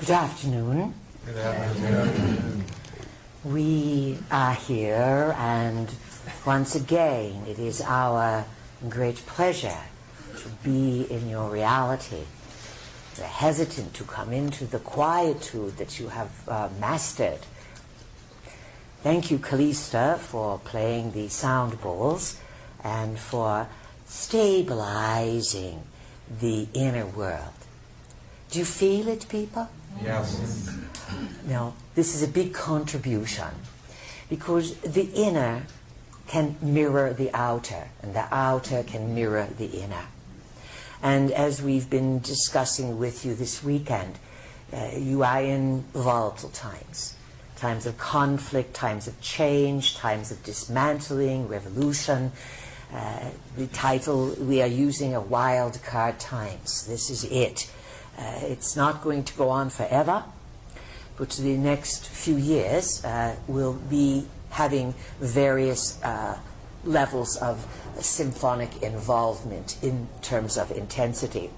Good afternoon. Good afternoon. We are here, and once again, it is our great pleasure to be in your reality. You're hesitant to come into the quietude that you have mastered. Thank you, Callista, for playing the sound bowls and for stabilizing the inner world. Do you feel it, people? Yes. Now, this is a big contribution because the inner can mirror the outer, and the outer can mirror the inner. And as we've been discussing with you this weekend, you are in volatile times. Times of conflict, times of change, times of dismantling, revolution. The title we are using are wild card times. This is it. It's not going to go on forever, but the next few years we'll be having various levels of symphonic involvement in terms of intensity.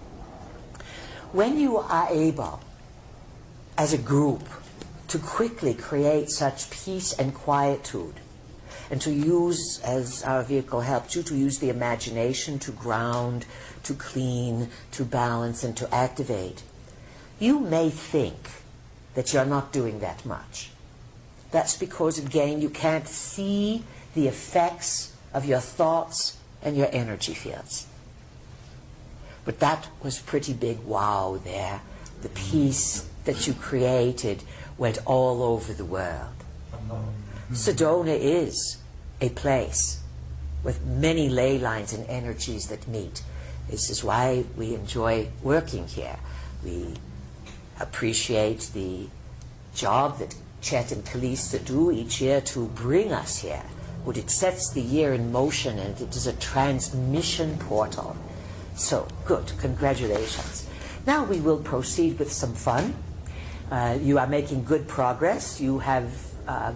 When you are able, as a group, to quickly create such peace and quietude, and to use, as our vehicle helped you, to use the imagination to ground, to clean, to balance, and to activate, you may think that you're not doing that much. That's because, again, you can't see the effects of your thoughts and your energy fields. But that was pretty big wow there. The peace that you created went all over the world. Sedona is a place with many ley lines and energies that meet. This is why we enjoy working here. We appreciate the job that Chet and Callista do each year to bring us here. But it sets the year in motion, and it is a transmission portal. So, good. Congratulations. Now we will proceed with some fun. You are making good progress. You have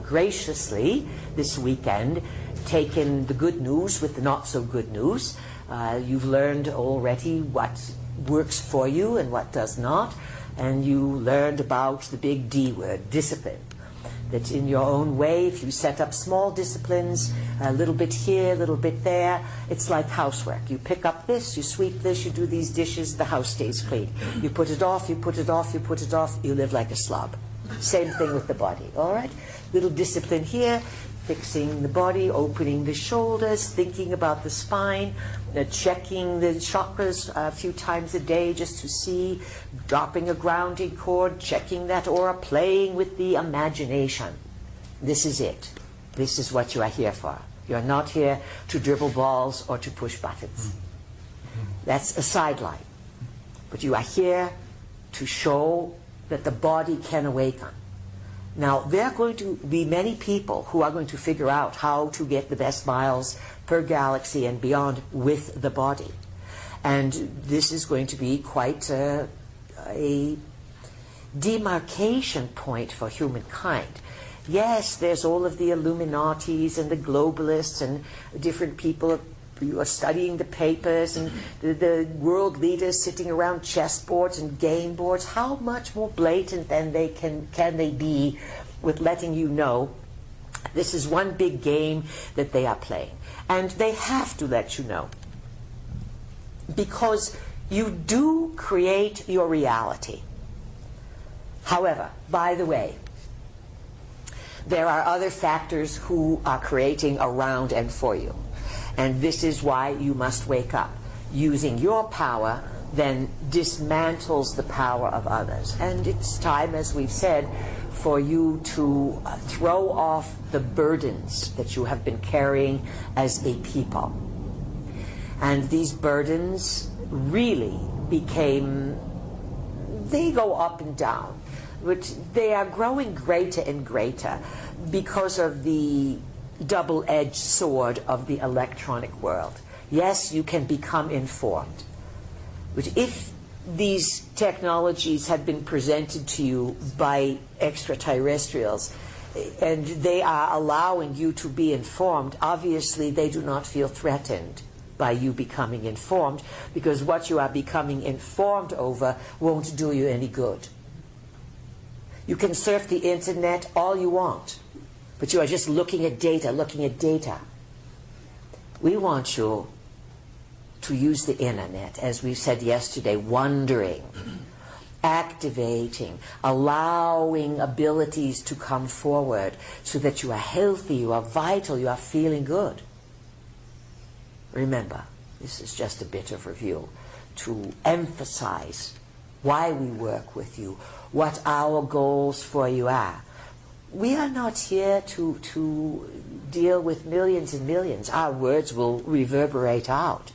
graciously, this weekend, taken the good news with the not-so-good news. You've learned already what works for you and what does not. And you learned about the big D word, discipline. That in your own way, if you set up small disciplines, a little bit here, a little bit there, it's like housework. You pick up this, you sweep this, you do these dishes, the house stays clean. You put it off, you put it off, you put it off, you live like a slob. Same thing with the body, all right? Little discipline here, fixing the body, opening the shoulders, thinking about the spine, checking the chakras a few times a day just to see, dropping a grounding cord, checking that aura, playing with the imagination. This is it. This is what you are here for. You're not here to dribble balls or to push buttons. That's a sideline. But you are here to show that the body can awaken. Now, there are going to be many people who are going to figure out how to get the best miles per galaxy and beyond with the body. And this is going to be quite a demarcation point for humankind. Yes, there's all of the Illuminatis and the globalists and different people who are studying the papers and the world leaders sitting around chessboards and game boards. How much more blatant than they can they be with letting you know this is one big game that they are playing? And they have to let you know, because you do create your reality. However, by the way, there are other factors who are creating around and for you. And this is why you must wake up. Using your power then dismantles the power of others. And it's time, as we've said, for you to throw off the burdens that you have been carrying as a people. And these burdens really they go up and down, but they are growing greater and greater because of the double-edged sword of the electronic world. Yes, you can become informed, but if these technologies have been presented to you by extraterrestrials and they are allowing you to be informed, obviously they do not feel threatened by you becoming informed, because what you are becoming informed over won't do you any good. You can surf the internet all you want, but you are just looking at data, looking at data. We want you to use the internet, as we said yesterday, wondering, activating, allowing abilities to come forward so that you are healthy, you are vital, you are feeling good. Remember, this is just a bit of review to emphasize why we work with you, what our goals for you are. We are not here to deal with millions and millions. Our words will reverberate out.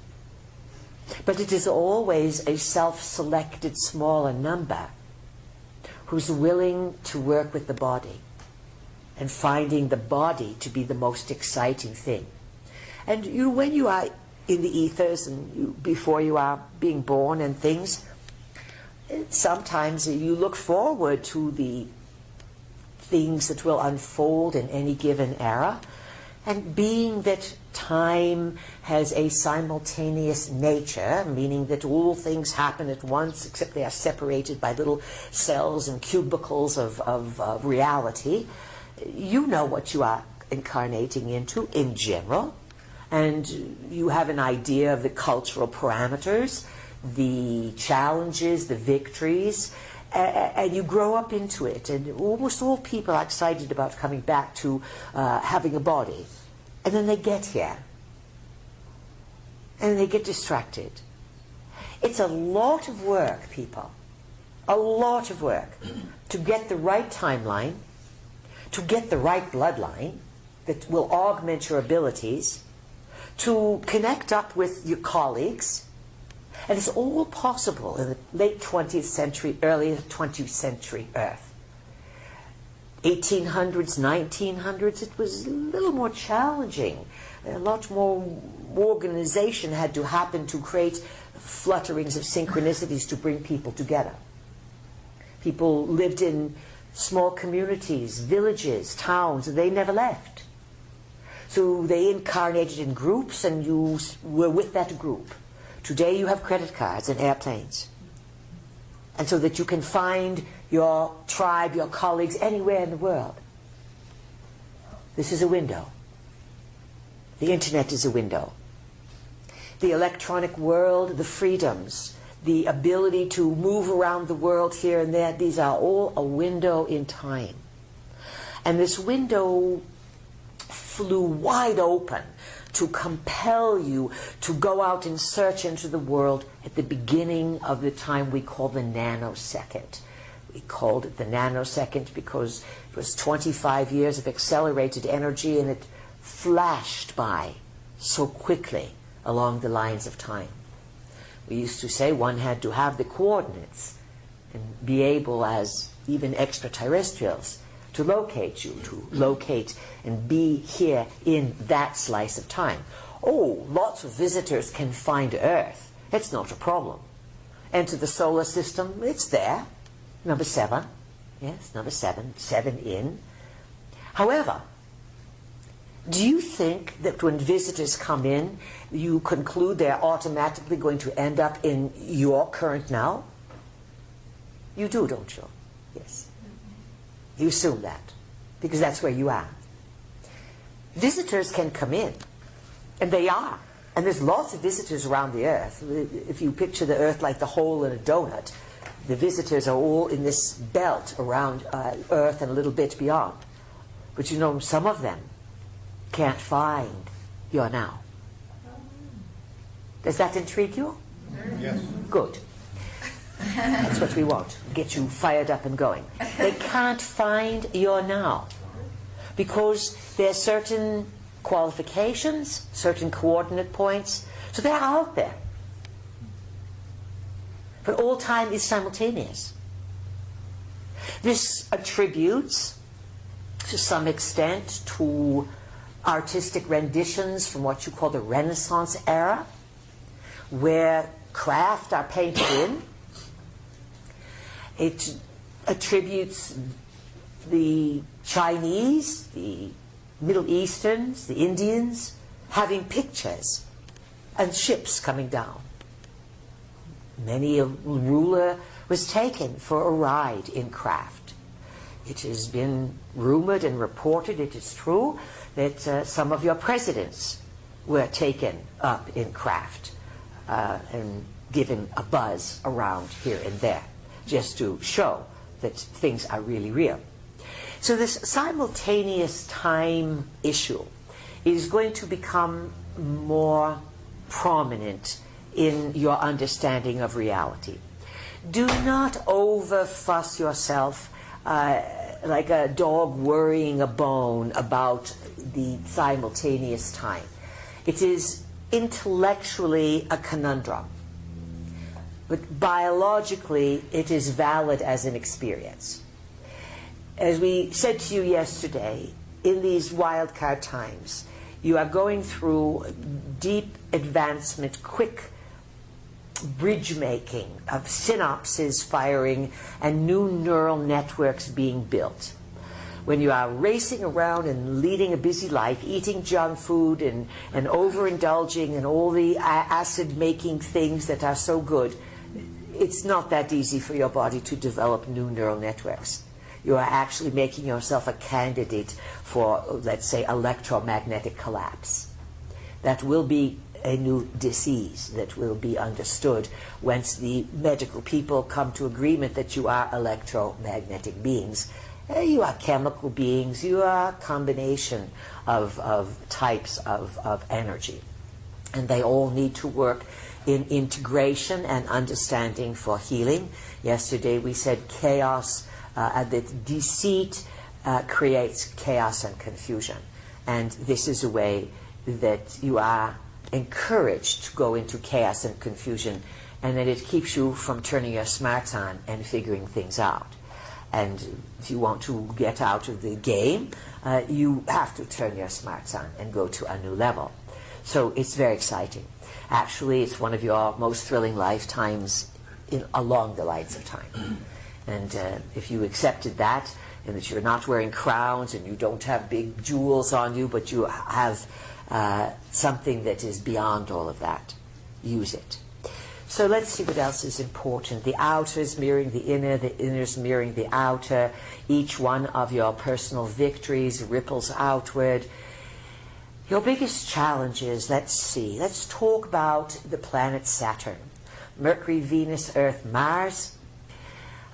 But it is always a self-selected smaller number who's willing to work with the body and finding the body to be the most exciting thing. And when you are in the ethers and before you are being born and things, sometimes you look forward to the things that will unfold in any given era. And being that time has a simultaneous nature, meaning that all things happen at once except they are separated by little cells and cubicles of reality, you know what you are incarnating into in general, and you have an idea of the cultural parameters, the challenges, the victories, and you grow up into it. And almost all people are excited about coming back to having a body. And then they get here. And they get distracted. It's a lot of work, people. A lot of work to get the right timeline, to get the right bloodline that will augment your abilities, to connect up with your colleagues. And it's all possible in the late 20th century, early 20th century Earth. 1800s, 1900s, it was a little more challenging. A lot more organization had to happen to create flutterings of synchronicities to bring people together. People lived in small communities, villages, towns, and they never left. So they incarnated in groups, and you were with that group. Today you have credit cards and airplanes. And so that you can find your tribe, your colleagues, anywhere in the world. This is a window. The internet is a window. The electronic world, the freedoms, the ability to move around the world here and there, these are all a window in time. And this window flew wide open to compel you to go out and search into the world at the beginning of the time we call the nanosecond. We called it the nanosecond because it was 25 years of accelerated energy, and it flashed by so quickly along the lines of time. We used to say one had to have the coordinates and be able, as even extraterrestrials, to locate you, to locate and be here in that slice of time. Oh, lots of visitors can find Earth. It's not a problem. Enter the solar system, it's there. Number 7. Yes, number 7. 7 in. However, do you think that when visitors come in, you conclude they're automatically going to end up in your current now? You do, don't you? Yes. You assume that, because that's where you are. Visitors can come in, and they are. And there's lots of visitors around the Earth. If you picture the Earth like the hole in a donut, the visitors are all in this belt around Earth and a little bit beyond. But you know, some of them can't find your now. Does that intrigue you? Yes. Good. That's what we want. Get you fired up and going. They can't find your now because there are certain qualifications, certain coordinate points, so they're out there. But all time is simultaneous. This attributes, to some extent, to artistic renditions from what you call the Renaissance era, where craft are painted in. It attributes the Chinese, the Middle Easterns, the Indians, having pictures and ships coming down. Many a ruler was taken for a ride in craft. It has been rumored and reported, it is true, that some of your presidents were taken up in craft and given a buzz around here and there, just to show that things are really real. So this simultaneous time issue is going to become more prominent in your understanding of reality. Do not overfuss yourself like a dog worrying a bone about the simultaneous time. It is intellectually a conundrum, but biologically it is valid as an experience. As we said to you yesterday, in these wildcard times, you are going through deep advancement, quick bridge making of synapses firing and new neural networks being built. When you are racing around and leading a busy life, eating junk food and overindulging in all the acid-making things that are so good, it's not that easy for your body to develop new neural networks. You are actually making yourself a candidate for, let's say, electromagnetic collapse. That will be a new disease that will be understood once the medical people come to agreement that you are electromagnetic beings. You are chemical beings. You are a combination of types of energy. And they all need to work in integration and understanding for healing. Yesterday we said chaos, that deceit creates chaos and confusion. And this is a way that you are encouraged to go into chaos and confusion, and that it keeps you from turning your smarts on and figuring things out. And if you want to get out of the game, you have to turn your smarts on and go to a new level. So it's very exciting. Actually, it's one of your most thrilling lifetimes along the lines of time. And if you accepted that, and that you're not wearing crowns and you don't have big jewels on you, but you have something that is beyond all of that, use it. So let's see what else is important. The outer is mirroring the inner is mirroring the outer. Each one of your personal victories ripples outward. Your biggest challenges, let's talk about the planet Saturn. Mercury, Venus, Earth, Mars.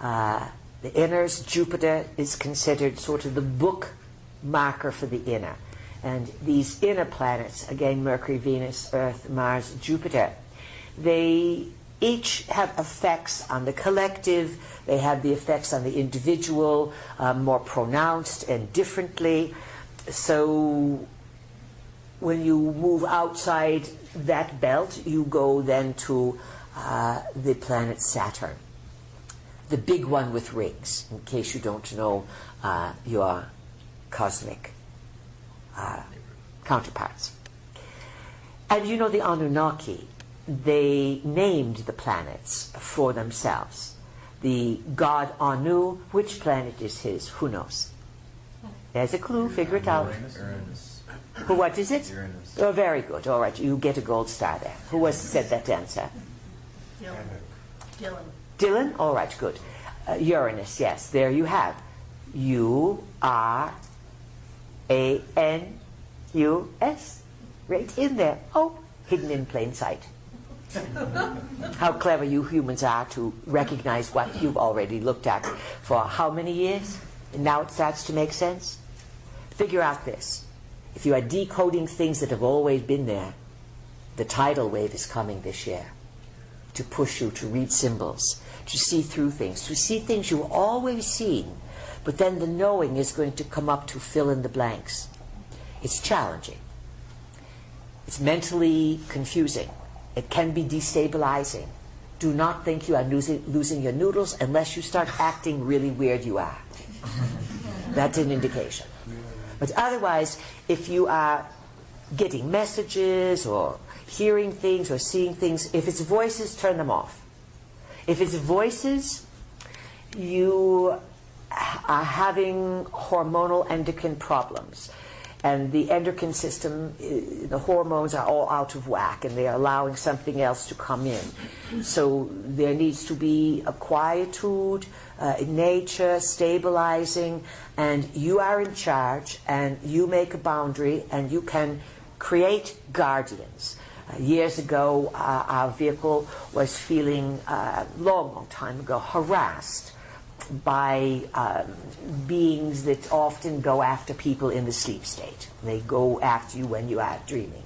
The inners, Jupiter is considered sort of the book marker for the inner. And these inner planets, again, Mercury, Venus, Earth, Mars, Jupiter, they each have effects on the collective. They have the effects on the individual more pronounced and differently. So when you move outside that belt, you go then to the planet Saturn, the big one with rings, in case you don't know your cosmic counterparts. And you know the Anunnaki, they named the planets for themselves. The god Anu, which planet is his? Who knows? There's a clue, figure it out. Uranus. What is it? Uranus. Oh, very good. All right, you get a gold star there. Who was said that answer? Dylan. Dylan? All right, good. Uranus, yes, there you have. U-R-A-N-U-S. Right in there. Oh, hidden in plain sight. How clever you humans are to recognize what you've already looked at for how many years? And now it starts to make sense? Figure out this. If you are decoding things that have always been there, the tidal wave is coming this year to push you to read symbols, to see through things, to see things you've always seen, but then the knowing is going to come up to fill in the blanks. It's challenging. It's mentally confusing. It can be destabilizing. Do not think you are losing your noodles unless you start acting really weird you are. That's an indication. But otherwise, if you are getting messages or hearing things or seeing things, if it's voices, turn them off. If it's voices, you are having hormonal endocrine problems. And the endocrine system, the hormones are all out of whack, and they are allowing something else to come in. So there needs to be a quietude, nature, stabilizing, and you are in charge, and you make a boundary, and you can create guardians. Years ago, our vehicle was feeling, long time ago, harassed by beings that often go after people in the sleep state. They go after you when you are dreaming.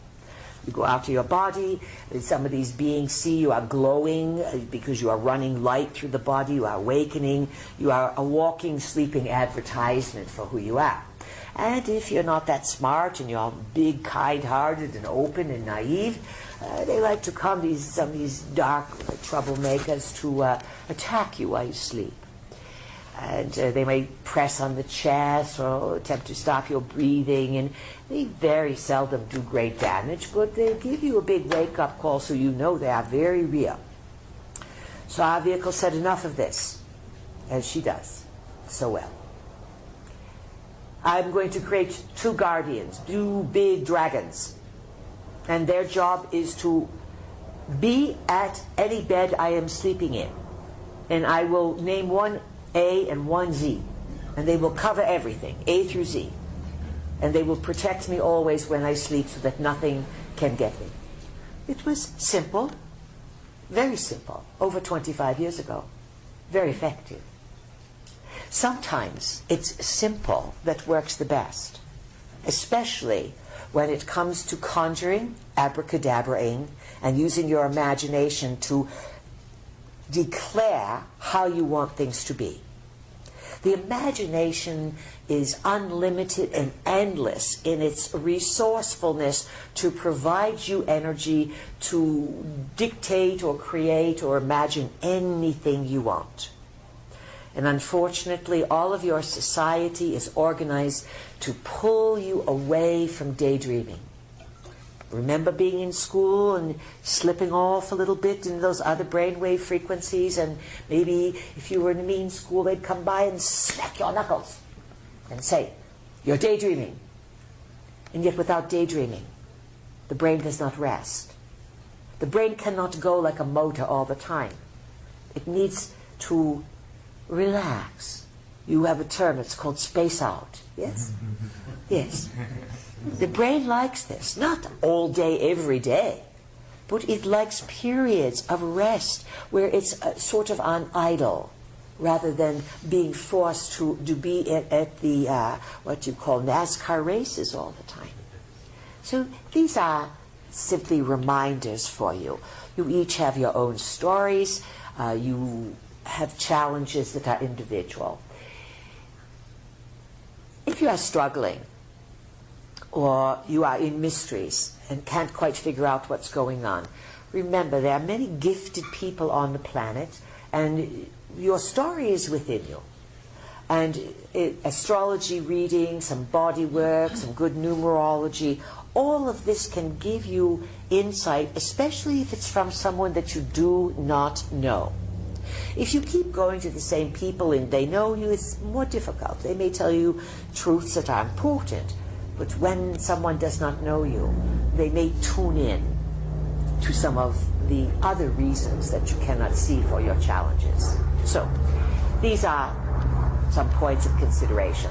You go after your body. Some of these beings see you are glowing because you are running light through the body. You are awakening. You are a walking, sleeping advertisement for who you are. And if you're not that smart and you're big, kind-hearted and open and naive, they like to come, some of these dark troublemakers, to attack you while you sleep. And they may press on the chest or attempt to stop your breathing, and they very seldom do great damage, but they give you a big wake-up call so you know they are very real. So our vehicle said enough of this, as she does so well. I'm going to create 2 guardians, 2 big dragons, and their job is to be at any bed I am sleeping in, and I will name one A and one Z, and they will cover everything, A through Z, and they will protect me always when I sleep so that nothing can get me. It was simple, very simple, over 25 years ago, very effective. Sometimes it's simple that works the best, especially when it comes to conjuring, abracadabraing, and using your imagination to declare how you want things to be. The imagination is unlimited and endless in its resourcefulness to provide you energy to dictate or create or imagine anything you want. And unfortunately, all of your society is organized to pull you away from daydreaming. Remember being in school and slipping off a little bit in those other brainwave frequencies, and maybe if you were in a mean school, they'd come by and smack your knuckles and say, "You're daydreaming." And yet without daydreaming, the brain does not rest. The brain cannot go like a motor all the time. It needs to relax. You have a term, it's called space out. Yes? Yes. The brain likes this, not all day, every day, but it likes periods of rest where it's sort of on idle, rather than being forced to be at the, what you call NASCAR races all the time. So these are simply reminders for you. You each have your own stories. You have challenges that are individual. If you are struggling, or you are in mysteries and can't quite figure out what's going on, remember there are many gifted people on the planet, and your story is within you. And astrology reading, some body work, some good numerology, all of this can give you insight, especially if it's from someone that you do not know. If you keep going to the same people and they know you, it's more difficult. They may tell you truths that are important, but when someone does not know you, they may tune in to some of the other reasons that you cannot see for your challenges. So, these are some points of consideration.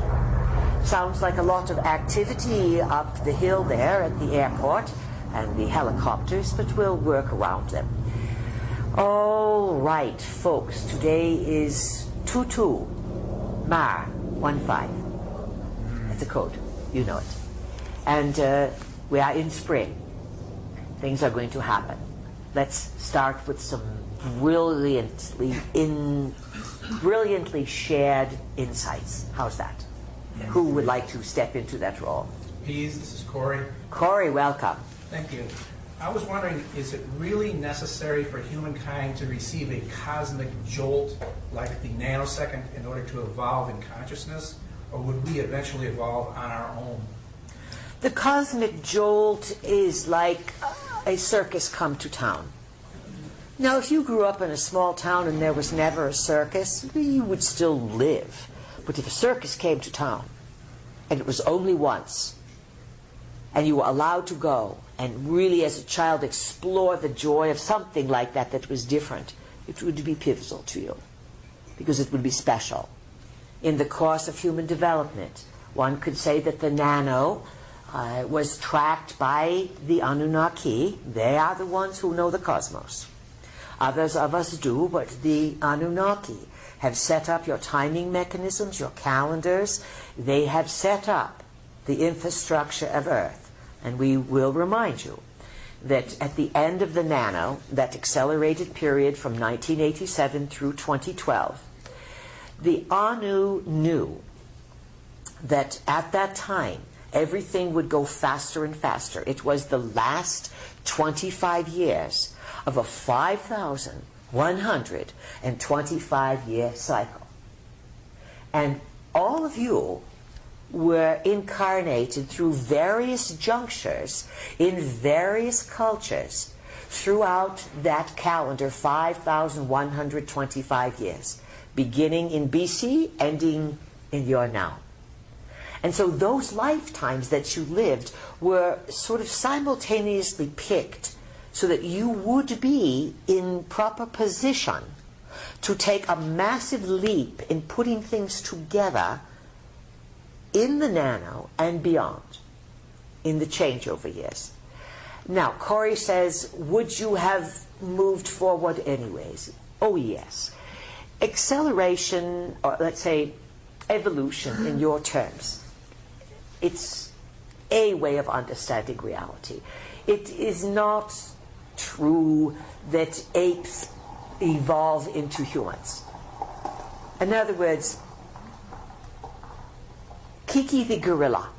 Sounds like a lot of activity up the hill there at the airport and the helicopters, but we'll work around them. All right, folks, today is 22 Mar 15. That's a code. You know it. And we are in spring. Things are going to happen. Let's start with some brilliantly shared insights. How's that? Yes. Who would like to step into that role? Pease, this is Corey. Corey, welcome. Thank you. I was wondering, is it really necessary for humankind to receive a cosmic jolt like the nanosecond in order to evolve in consciousness? Or would we eventually evolve on our own? The cosmic jolt is like a circus come to town. Now, if you grew up in a small town and there was never a circus, you would still live. But if a circus came to town, and it was only once, and you were allowed to go and really as a child explore the joy of something like that that was different, it would be pivotal to you because it would be special. In the course of human development, one could say that the nano was tracked by the Anunnaki. They are the ones who know the cosmos. Others of us do, but the Anunnaki have set up your timing mechanisms, your calendars. They have set up the infrastructure of Earth. And we will remind you that at the end of the nano, that accelerated period from 1987 through 2012, the Anu knew that at that time, everything would go faster and faster. It was the last 25 years of a 5,125-year cycle. And all of you were incarnated through various junctures in various cultures throughout that calendar, 5,125 years, beginning in BC, ending in your now. And so those lifetimes that you lived were sort of simultaneously picked so that you would be in proper position to take a massive leap in putting things together in the nano and beyond, in the changeover years. Now, Corey says, would you have moved forward anyways? Oh, yes. Acceleration, or let's say evolution in your terms, it's a way of understanding reality. It is not true that apes evolve into humans. In other words, Kiki the gorilla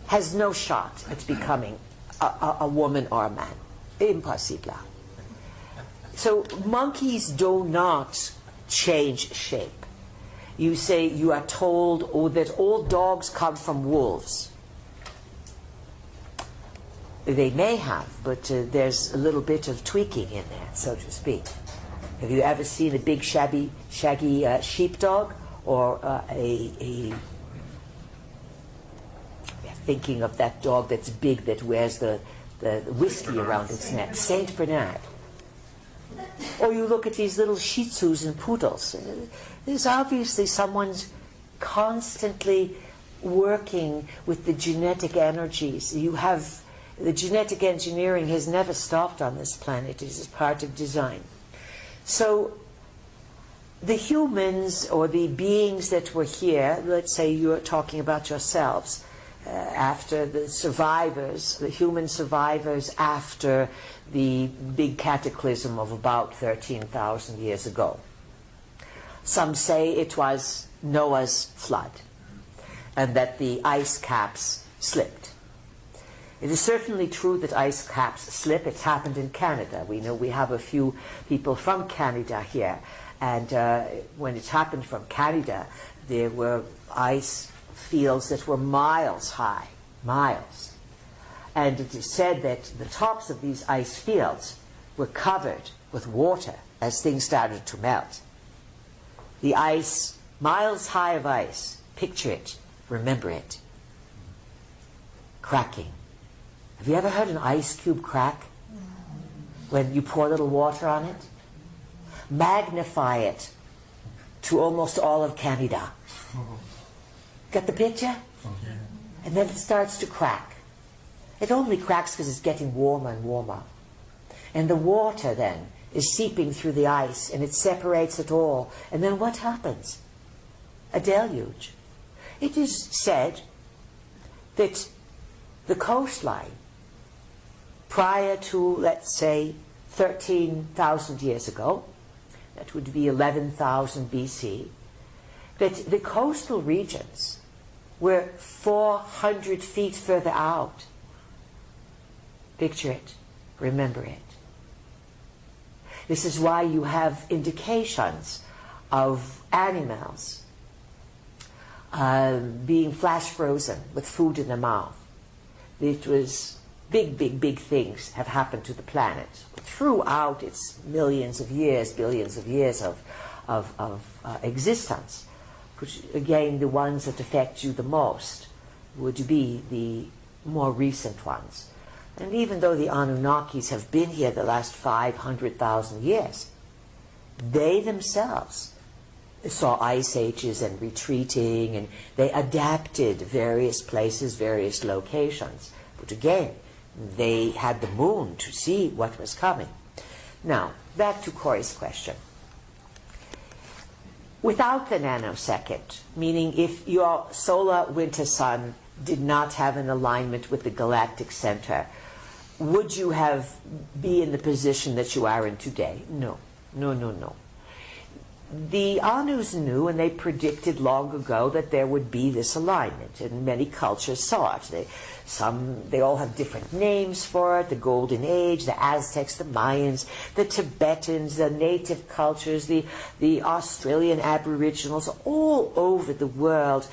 has no shot at becoming a woman or a man. Impossible. So monkeys do not change shape. You say you are told that all dogs come from wolves. They may have, but there's a little bit of tweaking in there, so to speak. Have you ever seen a big shaggy sheepdog or thinking of that dog that's big that wears the whiskey around its neck, Saint Bernard? Or you look at these little Shih Tzus and poodles. There's obviously someone's constantly working with the genetic energies. You have the genetic engineering has never stopped on this planet. It is part of design. So the humans or the beings that were here, let's say you're talking about yourselves, after the survivors, the human survivors after the big cataclysm of about 13,000 years ago. Some say it was Noah's flood and that the ice caps slipped. It is certainly true that ice caps slip. It's happened in Canada. We know we have a few people from Canada here. And when it happened from Canada, there were ice fields that were miles high, miles. And it is said that the tops of these ice fields were covered with water as things started to melt. The ice, miles high of ice, picture it, remember it, cracking. Have you ever heard an ice cube crack? When you pour a little water on it? Magnify it to almost all of Canada. Got the picture? And then it starts to crack. It only cracks because it's getting warmer and warmer. And the water then is seeping through the ice and it separates it all. And then what happens? A deluge. It is said that the coastline prior to, let's say, 13,000 years ago, that would be 11,000 BC, that the coastal regions were 400 feet further out. Picture it, remember it. This is why you have indications of animals being flash frozen with food in their mouth. It was big things have happened to the planet throughout its millions of years, billions of years of existence, which again the ones that affect you the most would be the more recent ones. And even though the Anunnakis have been here the last 500,000 years, they themselves saw ice ages and retreating, and they adapted various places, various locations. But again, they had the moon to see what was coming. Now, back to Corey's question. Without the nanosecond, meaning if your solar winter sun did not have an alignment with the galactic center, would you be in the position that you are in today? No. No, no, no. The Anus knew, and they predicted long ago, that there would be this alignment, and many cultures saw it. They all have different names for it: the Golden Age, the Aztecs, the Mayans, the Tibetans, the native cultures, the Australian Aboriginals. All over the world,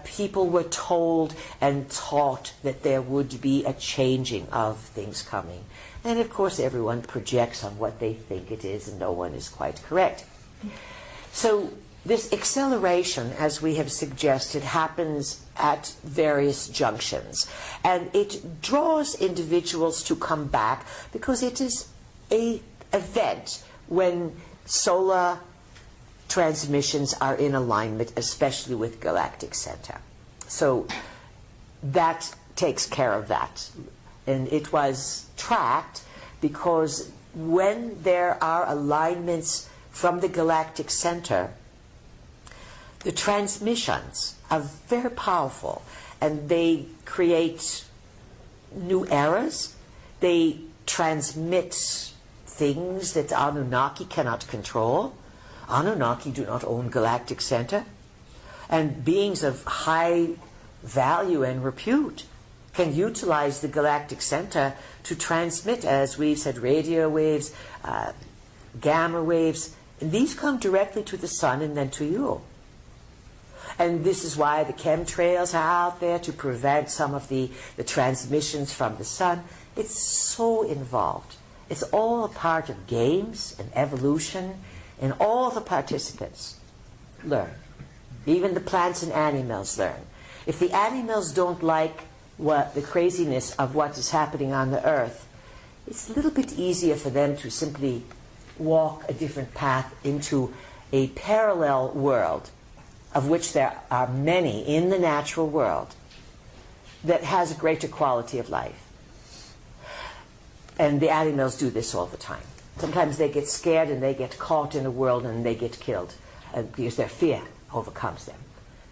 people were told and taught that there would be a changing of things coming. And of course, everyone projects on what they think it is, and no one is quite correct. So this acceleration, as we have suggested, happens at various junctions, and it draws individuals to come back because it is an event when solar transmissions are in alignment, especially with galactic center. So that takes care of that. And it was tracked because when there are alignments from the galactic center, the transmissions are very powerful, and they create new eras. They transmit things that Anunnaki cannot control. Anunnaki do not own galactic center, and beings of high value and repute can utilize the galactic center to transmit, as we've said, radio waves, gamma waves. And these come directly to the sun and then to you. And this is why the chemtrails are out there, to prevent some of the transmissions from the sun. It's so involved. It's all a part of games and evolution, and all the participants learn. Even the plants and animals learn. If the animals don't like the craziness of what is happening on the earth, it's a little bit easier for them to simply walk a different path into a parallel world, of which there are many in the natural world, that has a greater quality of life. And the animals do this all the time. Sometimes they get scared and they get caught in a world and they get killed because their fear overcomes them.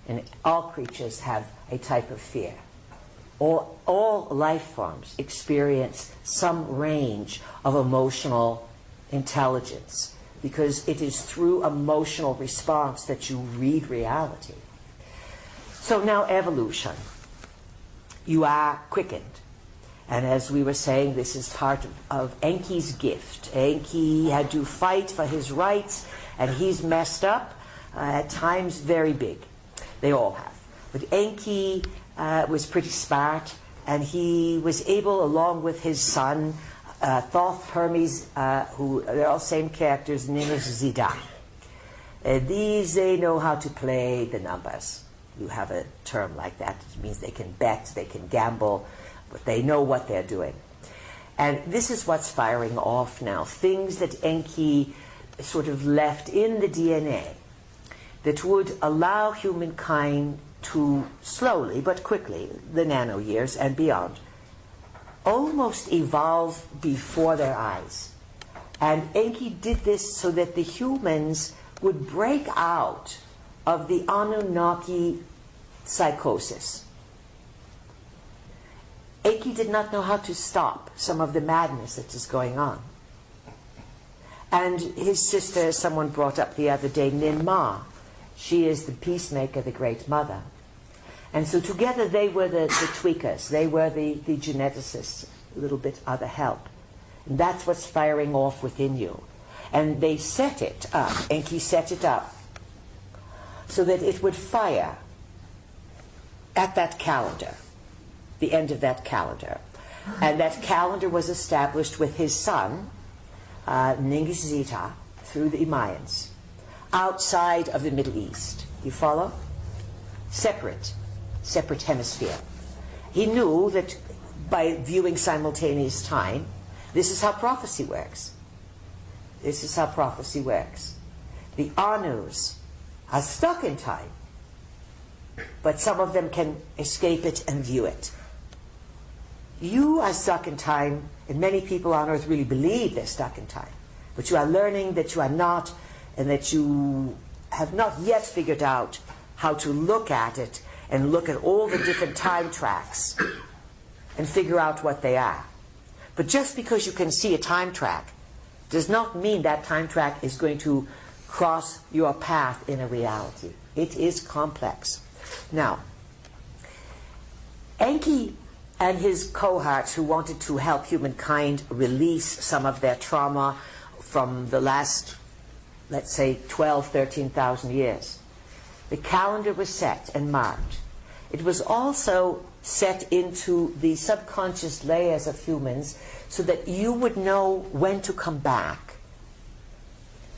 And all creatures have a type of fear. All life forms experience some range of emotional intelligence, because it is through emotional response that you read reality. So now evolution. You are quickened. And as we were saying, this is part of Enki's gift. Enki had to fight for his rights, and he's messed up, at times very big. They all have. But Enki was pretty smart, and he was able, along with his son, Thoth, Hermes, who they're all same characters, Ninus, Zida. These, they know how to play the numbers. You have a term like that. It means they can bet, they can gamble, but they know what they're doing. And this is what's firing off now. Things that Enki sort of left in the DNA that would allow humankind to slowly but quickly, the nano years and beyond, almost evolve before their eyes. And Enki did this so that the humans would break out of the Anunnaki psychosis. Enki did not know how to stop some of the madness that is going on. And his sister, someone brought up the other day, Ninmah, she is the peacemaker, the great mother. And so together they were the tweakers, they were the geneticists, a little bit other help. And that's what's firing off within you. And they set it up, Enki set it up, so that it would fire at that calendar, the end of that calendar. And that calendar was established with his son, Ningishzita, through the Mayans, outside of the Middle East. You follow? Separate hemisphere. He knew that by viewing simultaneous time, this is how prophecy works. This is how prophecy works. The Anus are stuck in time, but some of them can escape it and view it. You are stuck in time, and many people on earth really believe they're stuck in time. But you are learning that you are not, and that you have not yet figured out how to look at it and look at all the different time tracks and figure out what they are. But just because you can see a time track does not mean that time track is going to cross your path in a reality. It is complex. Now, Enki and his cohorts, who wanted to help humankind release some of their trauma from the last, let's say, 12, 13,000 years, the calendar was set and marked. It was also set into the subconscious layers of humans so that you would know when to come back,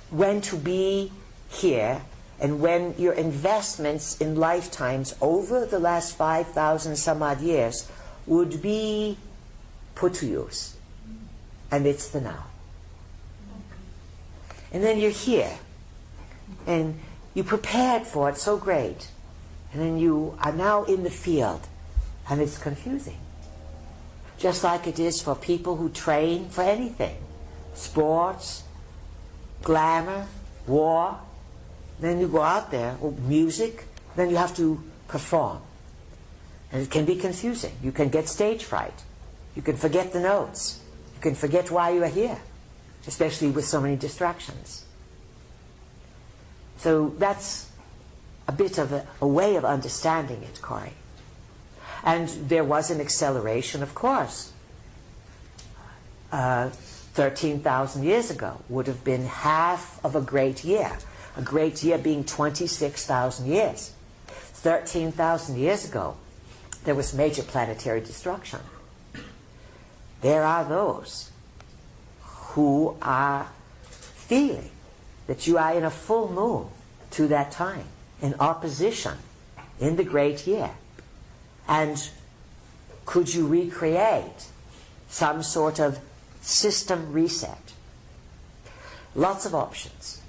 when to be here, and when your investments in lifetimes over the last 5,000 some odd years would be put to use. And it's the now. And then you're here, and you prepared for it so great, and then you are now in the field, and it's confusing. Just like it is for people who train for anything. Sports, glamour, war. Then you go out there, or music, then you have to perform. And it can be confusing. You can get stage fright. You can forget the notes. You can forget why you are here, especially with so many distractions. So that's a bit of a way of understanding it, Corey. And there was an acceleration, of course. 13,000 years ago would have been half of a great year. A great year being 26,000 years. 13,000 years ago, there was major planetary destruction. There are those who are feeling that you are in a full moon to that time, in opposition, in the great year. And could you recreate some sort of system reset? Lots of options.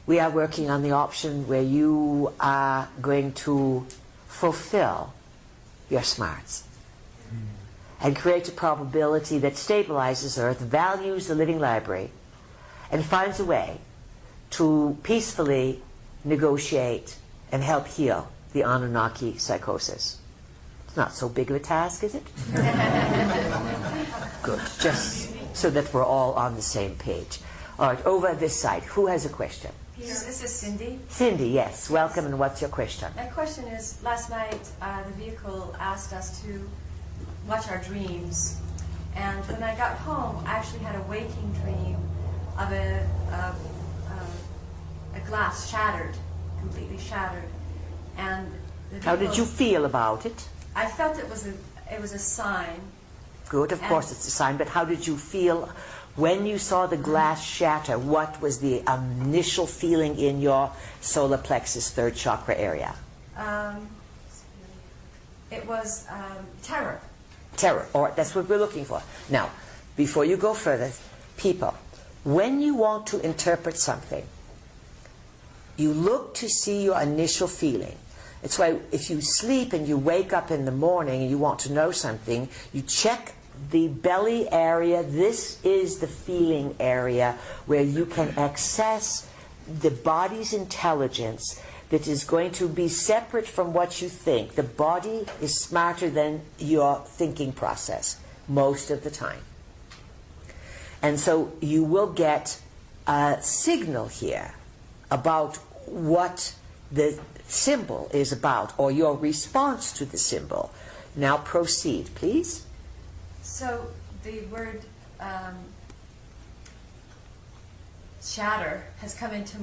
We are working on the option where you are going to fulfill your smarts and create a probability that stabilizes Earth, values the living library, and finds a way to peacefully negotiate and help heal the Anunnaki psychosis. It's not so big of a task, is it? Good, just so that we're all on the same page. All right, over this side, who has a question? This is Cindy. Cindy, yes. Welcome, and what's your question? My question is, last night the vehicle asked us to watch our dreams. And when I got home, I actually had a waking dream of a glass shattered, completely shattered. And the How did you feel about it? I felt it was a sign. Good, of course it's a sign, but how did you feel when you saw the glass shatter? What was the initial feeling in your solar plexus, third chakra area? It was terror. Terror, or that's what we're looking for. Now, before you go further, people, when you want to interpret something, you look to see your initial feeling. It's why if you sleep and you wake up in the morning and you want to know something, you check the belly area. This is the feeling area where you can access the body's intelligence that is going to be separate from what you think. The body is smarter than your thinking process most of the time. And so you will get a signal here about what the symbol is about, or your response to the symbol. Now proceed, please. So the word shatter has come into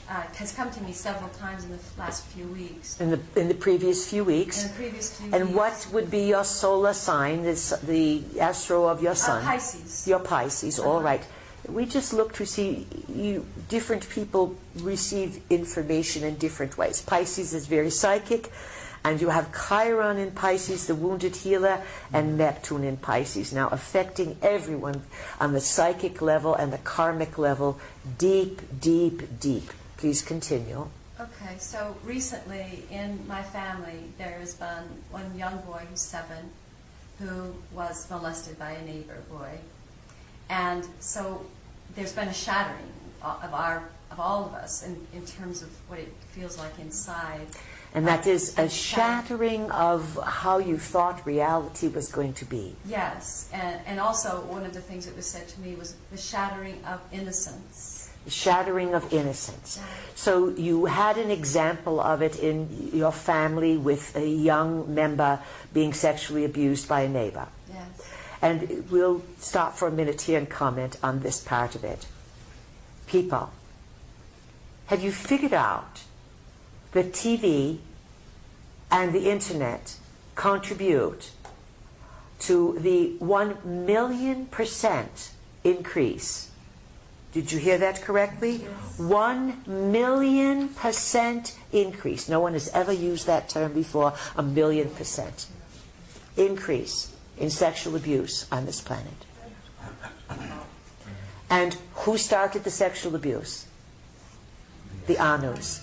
has come to me several times in the last few weeks. In the previous few weeks. In the previous few and weeks. What would be your solar sign? The astro of your sun. Pisces. Your Pisces. All right. We just look to see different people receive information in different ways. Pisces is very psychic, And you have Chiron in Pisces, the wounded healer, and Neptune in Pisces, now affecting everyone on the psychic level and the karmic level, deep, deep, deep. Please continue. Okay, so recently in my family there has been one young boy who's 7 who was molested by a neighbor boy. And so there's been a shattering of all of us in terms of what it feels like inside. And that is a shattering of how you thought reality was going to be. Yes, and also one of the things that was said to me was the shattering of innocence. The shattering of innocence. So you had an example of it in your family with a young member being sexually abused by a neighbor. Yes. And we'll stop for a minute here and comment on this part of it. People, have you figured out that TV and the internet contribute to the 1,000,000% increase? Did you hear that correctly? Yes. 1,000,000% increase. No one has ever used that term before. 1,000,000% increase in sexual abuse on this planet. And who started the sexual abuse? The Anus.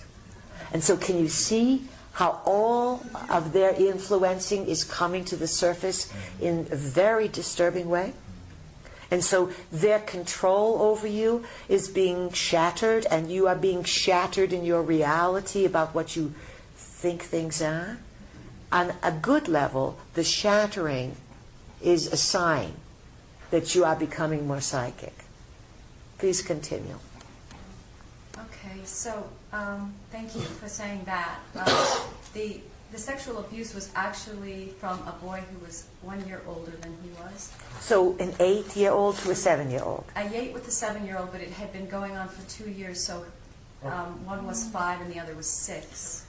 And so can you see how all of their influencing is coming to the surface in a very disturbing way? And so their control over you is being shattered, and you are being shattered in your reality about what you think things are. On a good level, the shattering is a sign that you are becoming more psychic. Please continue. Okay, so thank you for saying that. The sexual abuse was actually from a boy who was 1 year older than he was. So an 8-year-old to a 7-year-old. I ate with the 7-year-old, but it had been going on for 2 years, so one was 5 and the other was 6.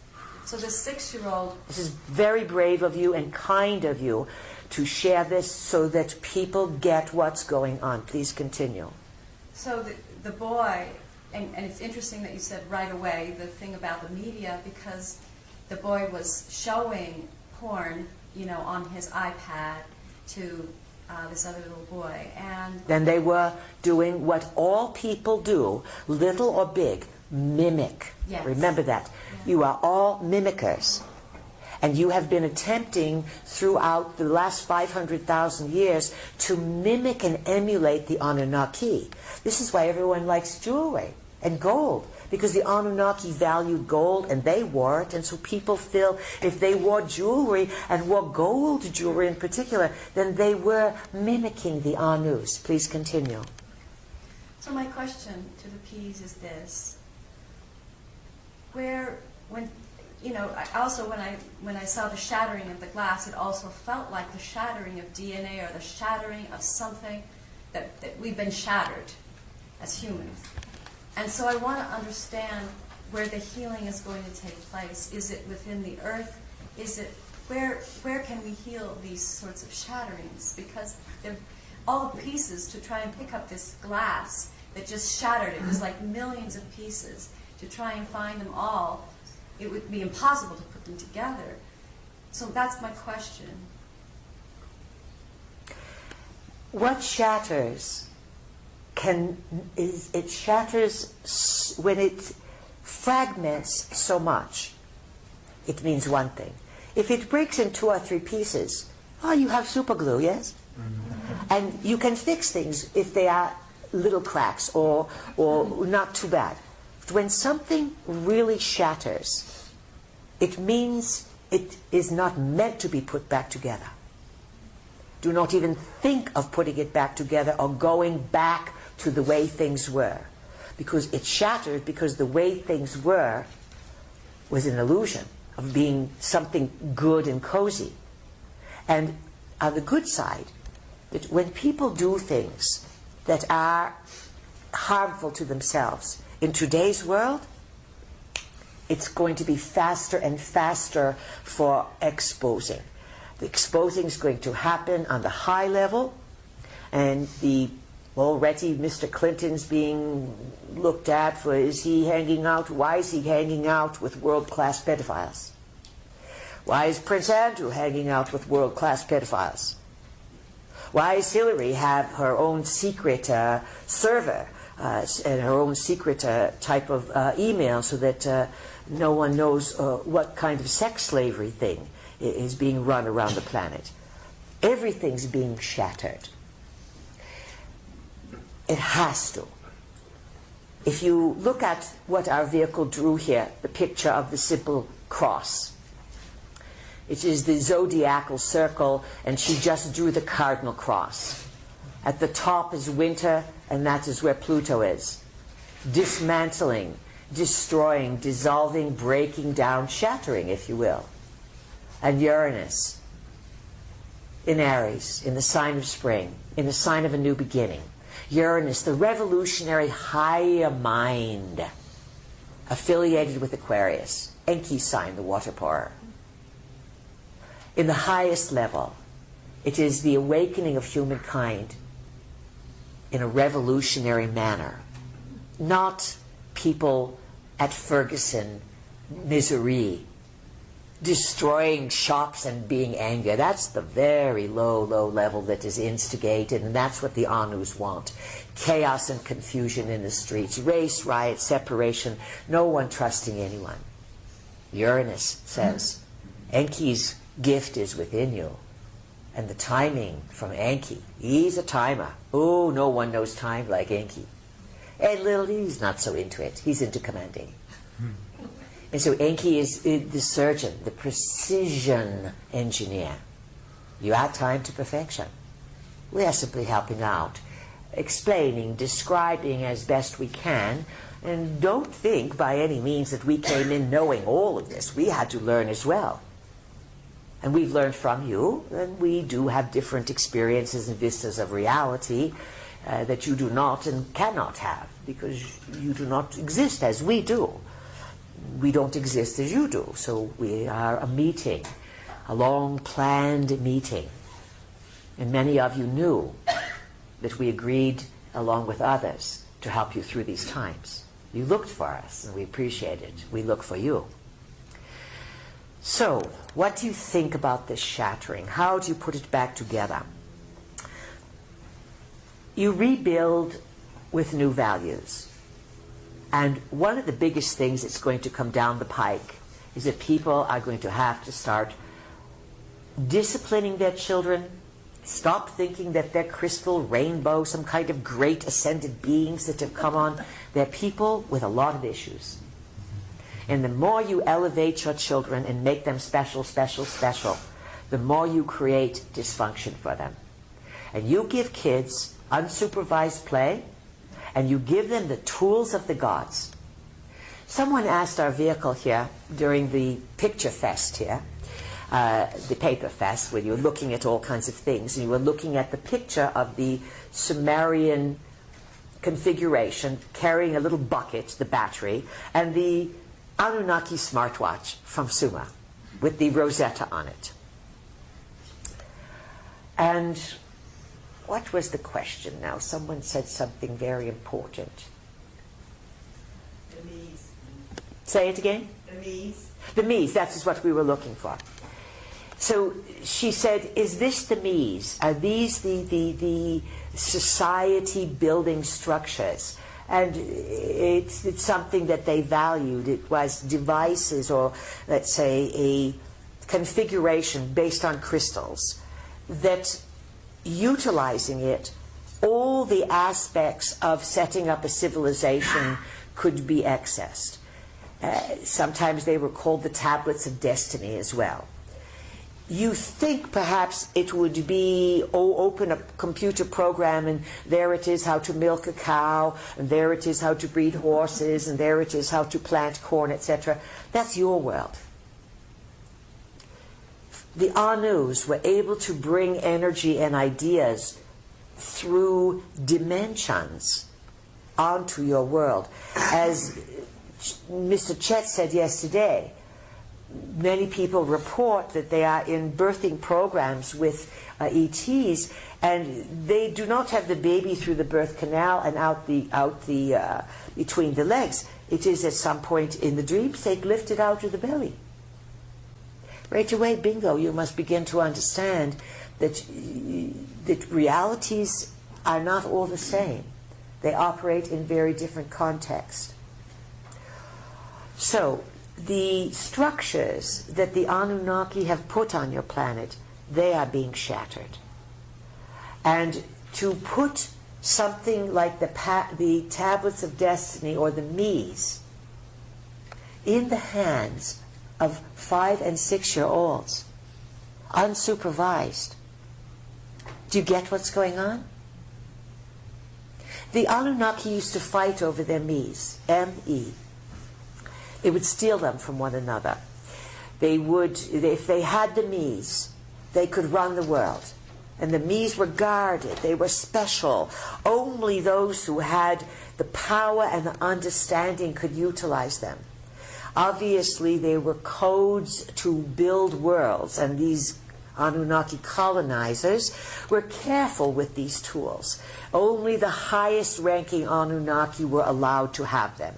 So the 6-year-old... This is very brave of you and kind of you to share this so that people get what's going on. Please continue. So the boy, and it's interesting that you said right away the thing about the media, because the boy was showing porn, on his iPad to this other little boy. And then they were doing what all people do, little or big, mimic. Yes. Remember that. Yeah. You are all mimickers. And you have been attempting throughout the last 500,000 years to mimic and emulate the Anunnaki. This is why everyone likes jewelry and gold, because the Anunnaki valued gold and they wore it, and so people feel if they wore jewelry and wore gold jewelry in particular, then they were mimicking the Anus. Please continue. so my question to the P's is this: when I saw the shattering of the glass, it also felt like the shattering of DNA or the shattering of something that we've been shattered as humans. And so I want to understand where the healing is going to take place. Is it within the earth? Is it where can we heal these sorts of shatterings? Because all the pieces to try and pick up this glass that just shattered, it was like millions of pieces. To try and find them all, it would be impossible to put them together. So that's my question. What shatters it shatters when it fragments so much. It means one thing. If it breaks in 2 or 3 pieces, you have super glue, yes? And you can fix things if they are little cracks or not too bad. But when something really shatters, it means it is not meant to be put back together. Do not even think of putting it back together or going back to the way things were. Because it shattered because the way things were was an illusion of being something good and cozy. And on the good side, that when people do things that are harmful to themselves in today's world, it's going to be faster and faster for exposing. The exposing is going to happen on the high level, and already Mr. Clinton's being looked at for, why is he hanging out with world-class pedophiles? Why is Prince Andrew hanging out with world-class pedophiles? Why does Hillary have her own secret server and her own secret type of email so that no one knows what kind of sex slavery thing is being run around the planet? Everything's being shattered. It has to. If you look at what our vehicle drew here, the picture of the simple cross, it is the zodiacal circle, and she just drew the cardinal cross. At the top is winter, and that is where Pluto is. Dismantling, destroying, dissolving, breaking down, shattering, if you will. And Uranus in Aries, in the sign of spring, in the sign of a new beginning. Uranus, the revolutionary higher mind, affiliated with Aquarius, Enki sign, the water pourer. In the highest level, it is the awakening of humankind in a revolutionary manner. Not people at Ferguson, misery, destroying shops and being angry. That's the very low, low level that is instigated, and that's what the Anus want. Chaos and confusion in the streets, race, riot, separation, no one trusting anyone. Uranus says, Enki's gift is within you. And the timing from Enki, he's a timer. Oh, no one knows time like Enki. And Lily's not so into it. He's into commanding. And so Enki is the surgeon, the precision engineer. You add time to perfection. We are simply helping out, explaining, describing as best we can. And don't think by any means that we came in knowing all of this. We had to learn as well. And we've learned from you, and we do have different experiences and vistas of reality that you do not and cannot have, because you do not exist as we do. We don't exist as you do. So we are a meeting, a long-planned meeting. And many of you knew that we agreed, along with others, to help you through these times. You looked for us, and we appreciate it. We look for you. So, what do you think about this shattering? How do you put it back together? You rebuild with new values. And one of the biggest things that's going to come down the pike is that people are going to have to start disciplining their children, stop thinking that they're crystal, rainbow, some kind of great ascended beings that have come on. They're people with a lot of issues. And the more you elevate your children and make them special, special, special, the more you create dysfunction for them. And you give kids unsupervised play, and you give them the tools of the gods. Someone asked our vehicle here during the picture fest here, the paper fest, where you were looking at all kinds of things, and you were looking at the picture of the Sumerian configuration carrying a little bucket, the battery, and the Anunnaki smartwatch from Sumer with the Rosetta on it. And what was the question now? Someone said something very important. The Mies. Say it again? The Mies. The Mies, that is what we were looking for. So she said, is this the Mies? Are these the society building structures? And it's something that they valued. It was devices, or let's say a configuration based on crystals, that utilizing it, all the aspects of setting up a civilization could be accessed. Sometimes they were called the tablets of destiny as well. You think perhaps it would be, open a computer program and there it is how to milk a cow, and there it is how to breed horses, and there it is how to plant corn, etc. That's your world. The Anus were able to bring energy and ideas through dimensions onto your world. As Mr. Chet said yesterday, many people report that they are in birthing programs with ETs, and they do not have the baby through the birth canal and out between the legs. It is at some point in the dream state lifted out of the belly. Right away, bingo, you must begin to understand that realities are not all the same. They operate in very different contexts. So, the structures that the Anunnaki have put on your planet, they are being shattered. And to put something like the tablets of destiny or the Mies in the hands of 5- and 6-year-olds, unsupervised, do you get what's going on? The Anunnaki used to fight over their Mies, M-E. They would steal them from one another. They would, if they had the Mies, they could run the world. And the Mies were guarded. They were special. Only those who had the power and the understanding could utilize them. Obviously, they were codes to build worlds, and these Anunnaki colonizers were careful with these tools. Only the highest ranking Anunnaki were allowed to have them.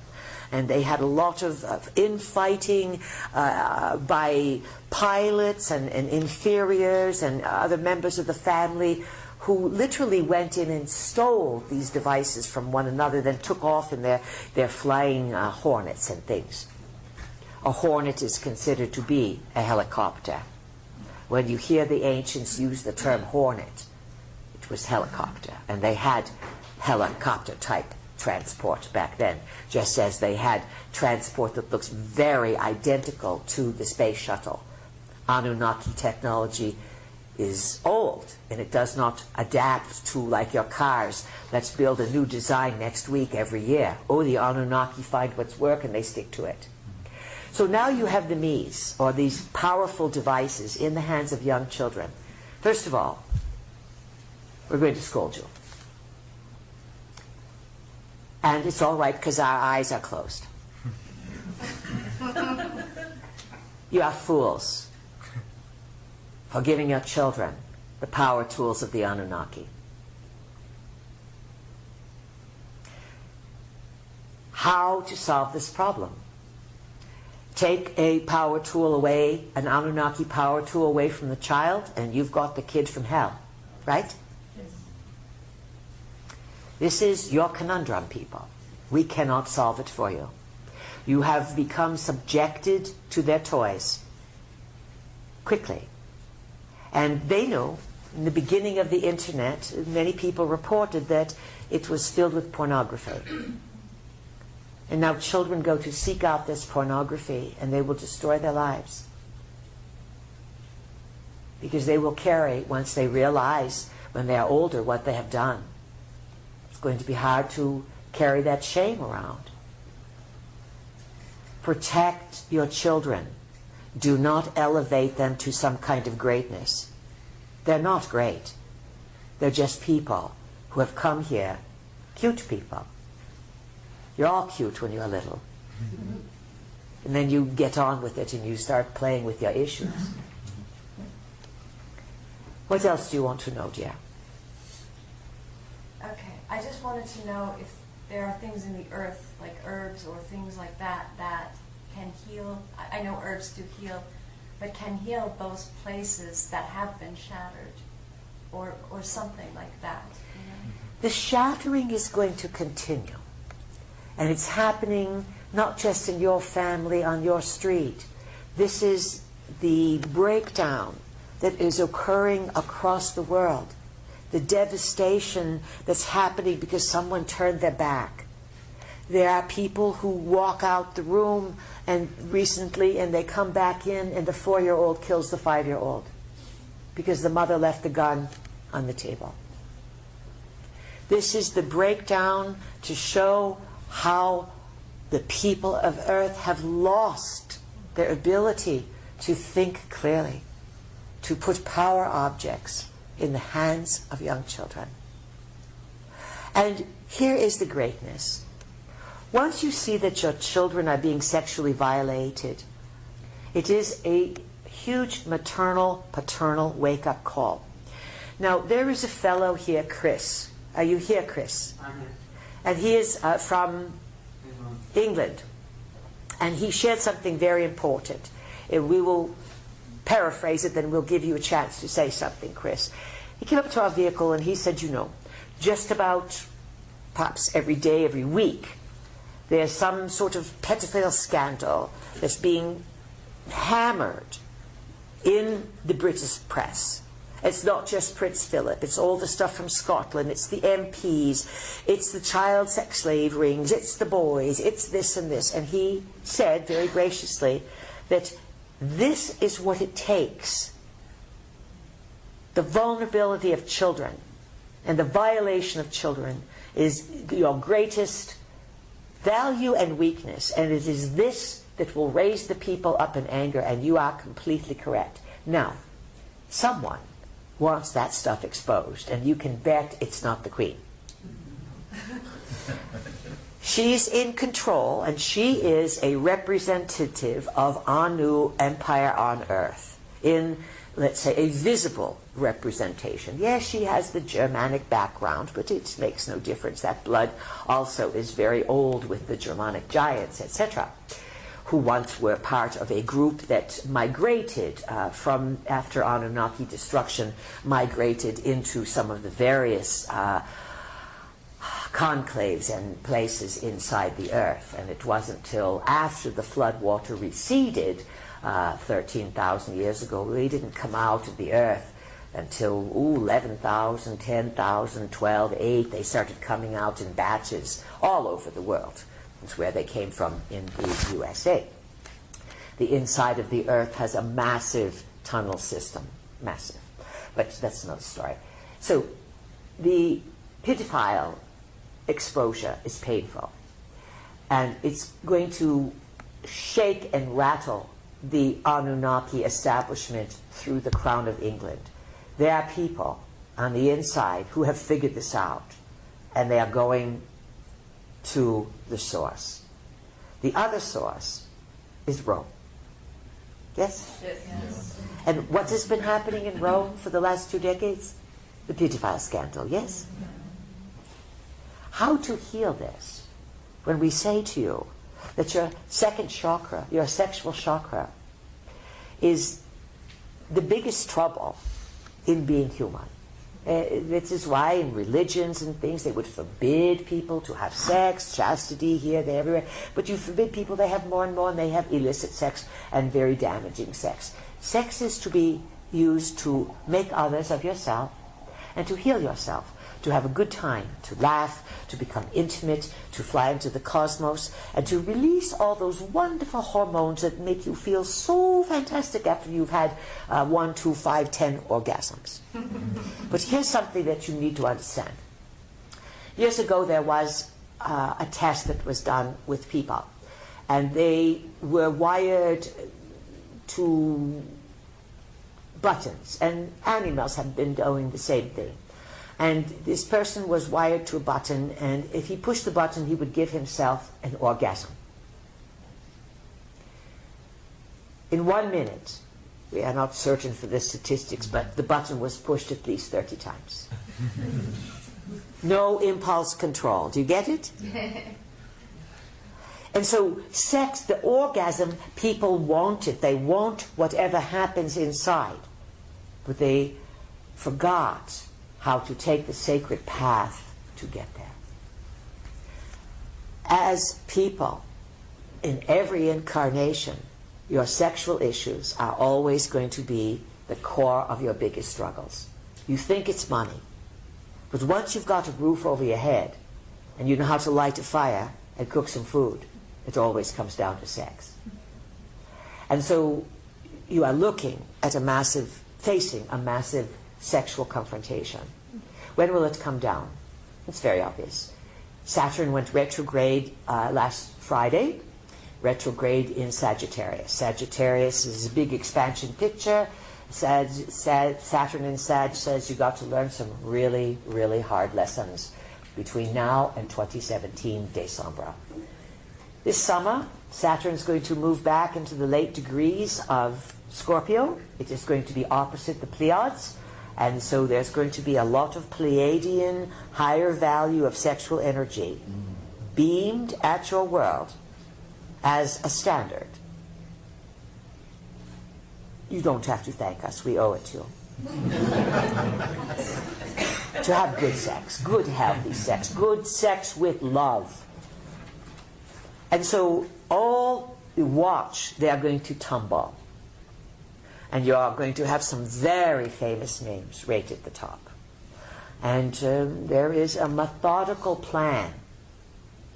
And they had a lot of infighting by pilots and inferiors and other members of the family who literally went in and stole these devices from one another, then took off in their flying hornets and things. A hornet is considered to be a helicopter. When you hear the ancients use the term hornet, it was helicopter. And they had helicopter-type transport back then, just as they had transport that looks very identical to the space shuttle. Anunnaki technology is old, and it does not adapt to, like your cars, let's build a new design next week every year. Oh, the Anunnaki find what's work and they stick to it. So now you have the Mies, or these powerful devices, in the hands of young children. First of all, we're going to scold you. And it's all right because our eyes are closed. You are fools for giving your children the power tools of the Anunnaki. How to solve this problem? Take a power tool away, an Anunnaki power tool away from the child, and you've got the kid from hell, right? This is your conundrum, people. We cannot solve it for you. You have become subjected to their toys quickly. And they know, in the beginning of the internet, many people reported that it was filled with pornography. And now children go to seek out this pornography, and they will destroy their lives. Because they will carry, once they realize, when they are older, what they have done. It's going to be hard to carry that shame around. Protect your children. Do not elevate them to some kind of greatness. They're not great. They're just people who have come here, cute people. You're all cute when you're little. And then you get on with it and you start playing with your issues. What else do you want to know, dear? Okay, I just wanted to know if there are things in the earth, like herbs or things like that, that can heal. I know herbs do heal, but can heal those places that have been shattered, or something like that. You know? The shattering is going to continue. And it's happening not just in your family, on your street. This is the breakdown that is occurring across the world. The devastation that's happening because someone turned their back. There are people who walk out the room and they come back in, and the 4-year-old kills the 5-year-old because the mother left the gun on the table. This is the breakdown to show how the people of Earth have lost their ability to think clearly, to put power objects in the hands of young children. And here is the greatness. Once you see that your children are being sexually violated, it is a huge maternal, paternal wake-up call. Now, there is a fellow here, Chris. Are you here, Chris? I'm here. And he is from England. And he shared something very important. And we will paraphrase it, then we'll give you a chance to say something, Chris. He came up to our vehicle and he said, you know, just about perhaps every day, every week, there's some sort of pedophile scandal that's being hammered in the British press. It's not just Prince Philip, it's all the stuff from Scotland, it's the MPs, it's the child sex slave rings, it's the boys, it's this and this. And he said very graciously that this is what it takes. The vulnerability of children and the violation of children is your greatest value and weakness, and it is this that will raise the people up in anger, and you are completely correct. Now, someone wants that stuff exposed, and you can bet it's not the Queen. She's in control, and she is a representative of our new empire on earth in, let's say, a visible representation. Yes, she has the Germanic background, but it makes no difference. That blood also is very old with the Germanic giants, etc., who once were part of a group that migrated from, after Anunnaki destruction, migrated into some of the various conclaves and places inside the earth. And it wasn't till after the flood water receded 13,000 years ago, they didn't come out of the earth until 11,000, 10,000, 12, 8. They started coming out in batches all over the world. That's where they came from in the USA. The inside of the earth has a massive tunnel system. Massive. But that's another story. So the pedophile exposure is painful. And it's going to shake and rattle the Anunnaki establishment through the Crown of England. There are people on the inside who have figured this out, and they are going to the source. The other source is Rome. Yes? Yes. And what has been happening in Rome for the last 2 decades? The pedophile scandal, yes? How to heal this when we say to you that your second chakra, your sexual chakra, is the biggest trouble in being human. This is why in religions and things they would forbid people to have sex, chastity here, there, everywhere. But you forbid people, they have more and more, and they have illicit sex and very damaging sex. Sex is to be used to make others of yourself and to heal yourself, to have a good time, to laugh, to become intimate, to fly into the cosmos, and to release all those wonderful hormones that make you feel so fantastic after you've had 1, 2, 5, 10 orgasms. But here's something that you need to understand. Years ago there was a test that was done with people, and they were wired to buttons, and animals have been doing the same thing. And this person was wired to a button, and if he pushed the button, he would give himself an orgasm. In 1 minute, we are not certain for the statistics, but the button was pushed at least 30 times. No impulse control. Do you get it? And so sex, the orgasm, people want it. They want whatever happens inside. But they forgot how to take the sacred path to get there. As people, in every incarnation, your sexual issues are always going to be the core of your biggest struggles. You think it's money, but once you've got a roof over your head and you know how to light a fire and cook some food, it always comes down to sex. And so you are looking at facing a massive sexual confrontation. When will it come down? It's very obvious. Saturn went retrograde last Friday, retrograde in Sagittarius. Sagittarius is a big expansion picture. Saturn in Sag says you got to learn some really, really hard lessons between now and 2017 December. This summer, Saturn's going to move back into the late degrees of Scorpio. It is going to be opposite the Pleiades. And so there's going to be a lot of Pleiadian higher value of sexual energy beamed at your world as a standard. You don't have to thank us. We owe it to you. To have good sex, good healthy sex, good sex with love. And so all you watch, they are going to tumble. And you are going to have some very famous names right at the top. And there is a methodical plan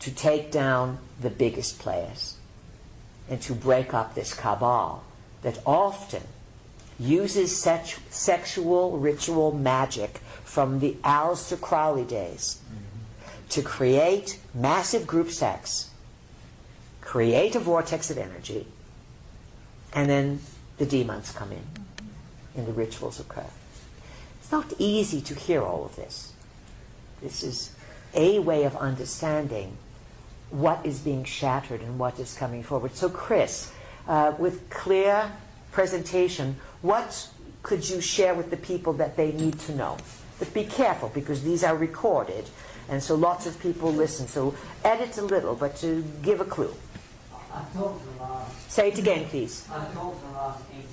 to take down the biggest players and to break up this cabal that often uses sexual ritual magic from the Aleister Crowley days to create massive group sex, create a vortex of energy, and then the demons come in and the rituals occur. It's not easy to hear all of this. This is a way of understanding what is being shattered and what is coming forward. So Chris, with clear presentation, what could you share with the people that they need to know? But be careful, because these are recorded, and so lots of people listen. So edit a little, but to give a clue. I've taught for the last... Say it again, please. I've taught for the last 18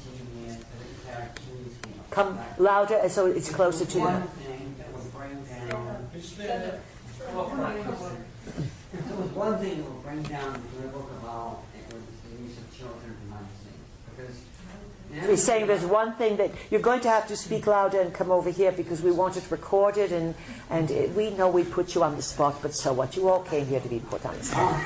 years that there are keys. Come louder, so it's closer to One you. thing that will bring down... If there was one thing that will bring down the river cabal, it was the use of children in magazines. Because... He's saying there's one thing that you're going to have to speak louder and come over here, because we want it recorded, and we know we put you on the spot, but so what? You all came here to be put on the spot.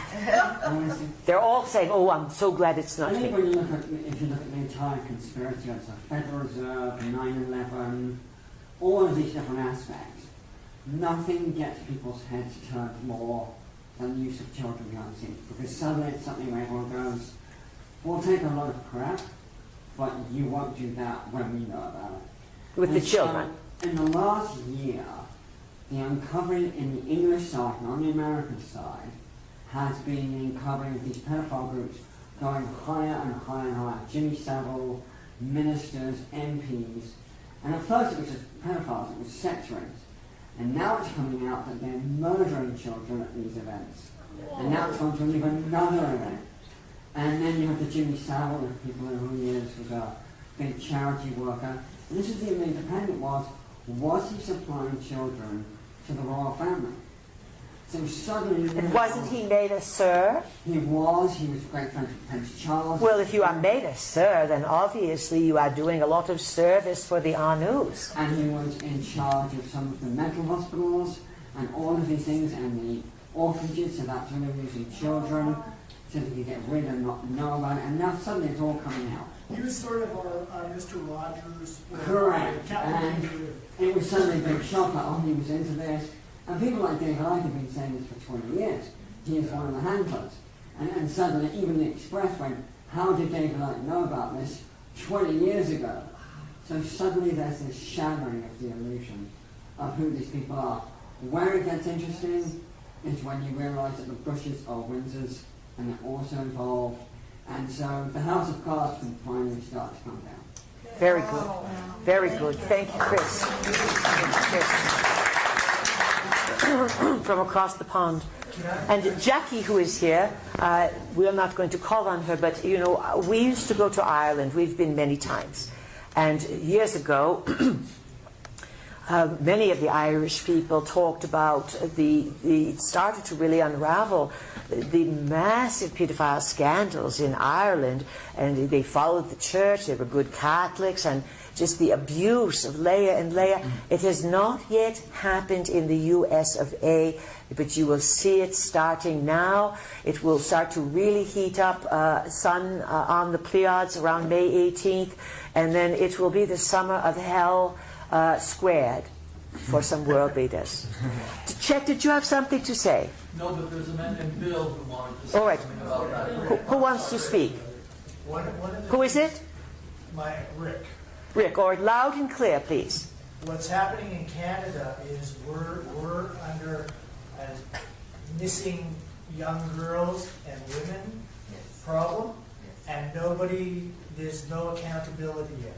They're all saying, "Oh, I'm so glad it's not I think me." when you look at, if you look at the entire conspiracy of the Federal Reserve, 9/11, all of these different aspects, nothing gets people's heads turned more than the use of children behind the scenes. Because suddenly it's something where everyone goes, "We'll take a lot of crap, but you won't do that when we know about it." With the And children. So, in the last year, the uncovering in the English side and on the American side has been the uncovering of these pedophile groups going higher and higher and higher. Jimmy Savile, ministers, MPs, and at first it was just pedophiles, it was sex rings. And now it's coming out that they're murdering children at these events. And now it's going to even another event. And then you have the Jimmy Savile, the people who he is, was a big charity worker. And this is the Independent was he supplying children to the royal family? So suddenly... And wasn't he made a sir? He was great friends with Prince Charles. Well, if you are made a sir, then obviously you are doing a lot of service for the Anus. And he was in charge of some of the mental hospitals and all of these things, and the orphanages, so that's when they were using children, so they could get rid and not know about it. And now suddenly it's all coming out. He was sort of our Mr. Rogers. Correct. And it was suddenly a big shock, like, oh, he was into this. And people like David Icke have been saying this for 20 years. He is one of the handlers. And suddenly even the Express went, how did David Icke know about this 20 years ago? So suddenly there's this shattering of the illusion of who these people are. Where it gets interesting is when you realise that the Bushes are Windsors, and they're also involved. And so the House of Cards can finally start to come down. Very good. Very good. Thank you, Chris. From across the pond. And Jackie, who is here, we're not going to call on her, but, you know, we used to go to Ireland. We've been many times. And years ago, many of the Irish people talked about it started to really unravel the massive paedophile scandals in Ireland, and they followed the church, they were good Catholics, and just the abuse of Leah and Leah. It has not yet happened in the US of A, but you will see it starting now. It will start to really heat up, sun on the Pleiades around May 18th, and then it will be the summer of hell squared for some world leaders. Chet, did you have something to say? No, but there's a man named Bill who wanted to say All right. something about that. Who wants to speak? One of the Who is it? Rick. Rick, or loud and clear, please. What's happening in Canada is we're under a missing young girls and women problem, and there's no accountability yet.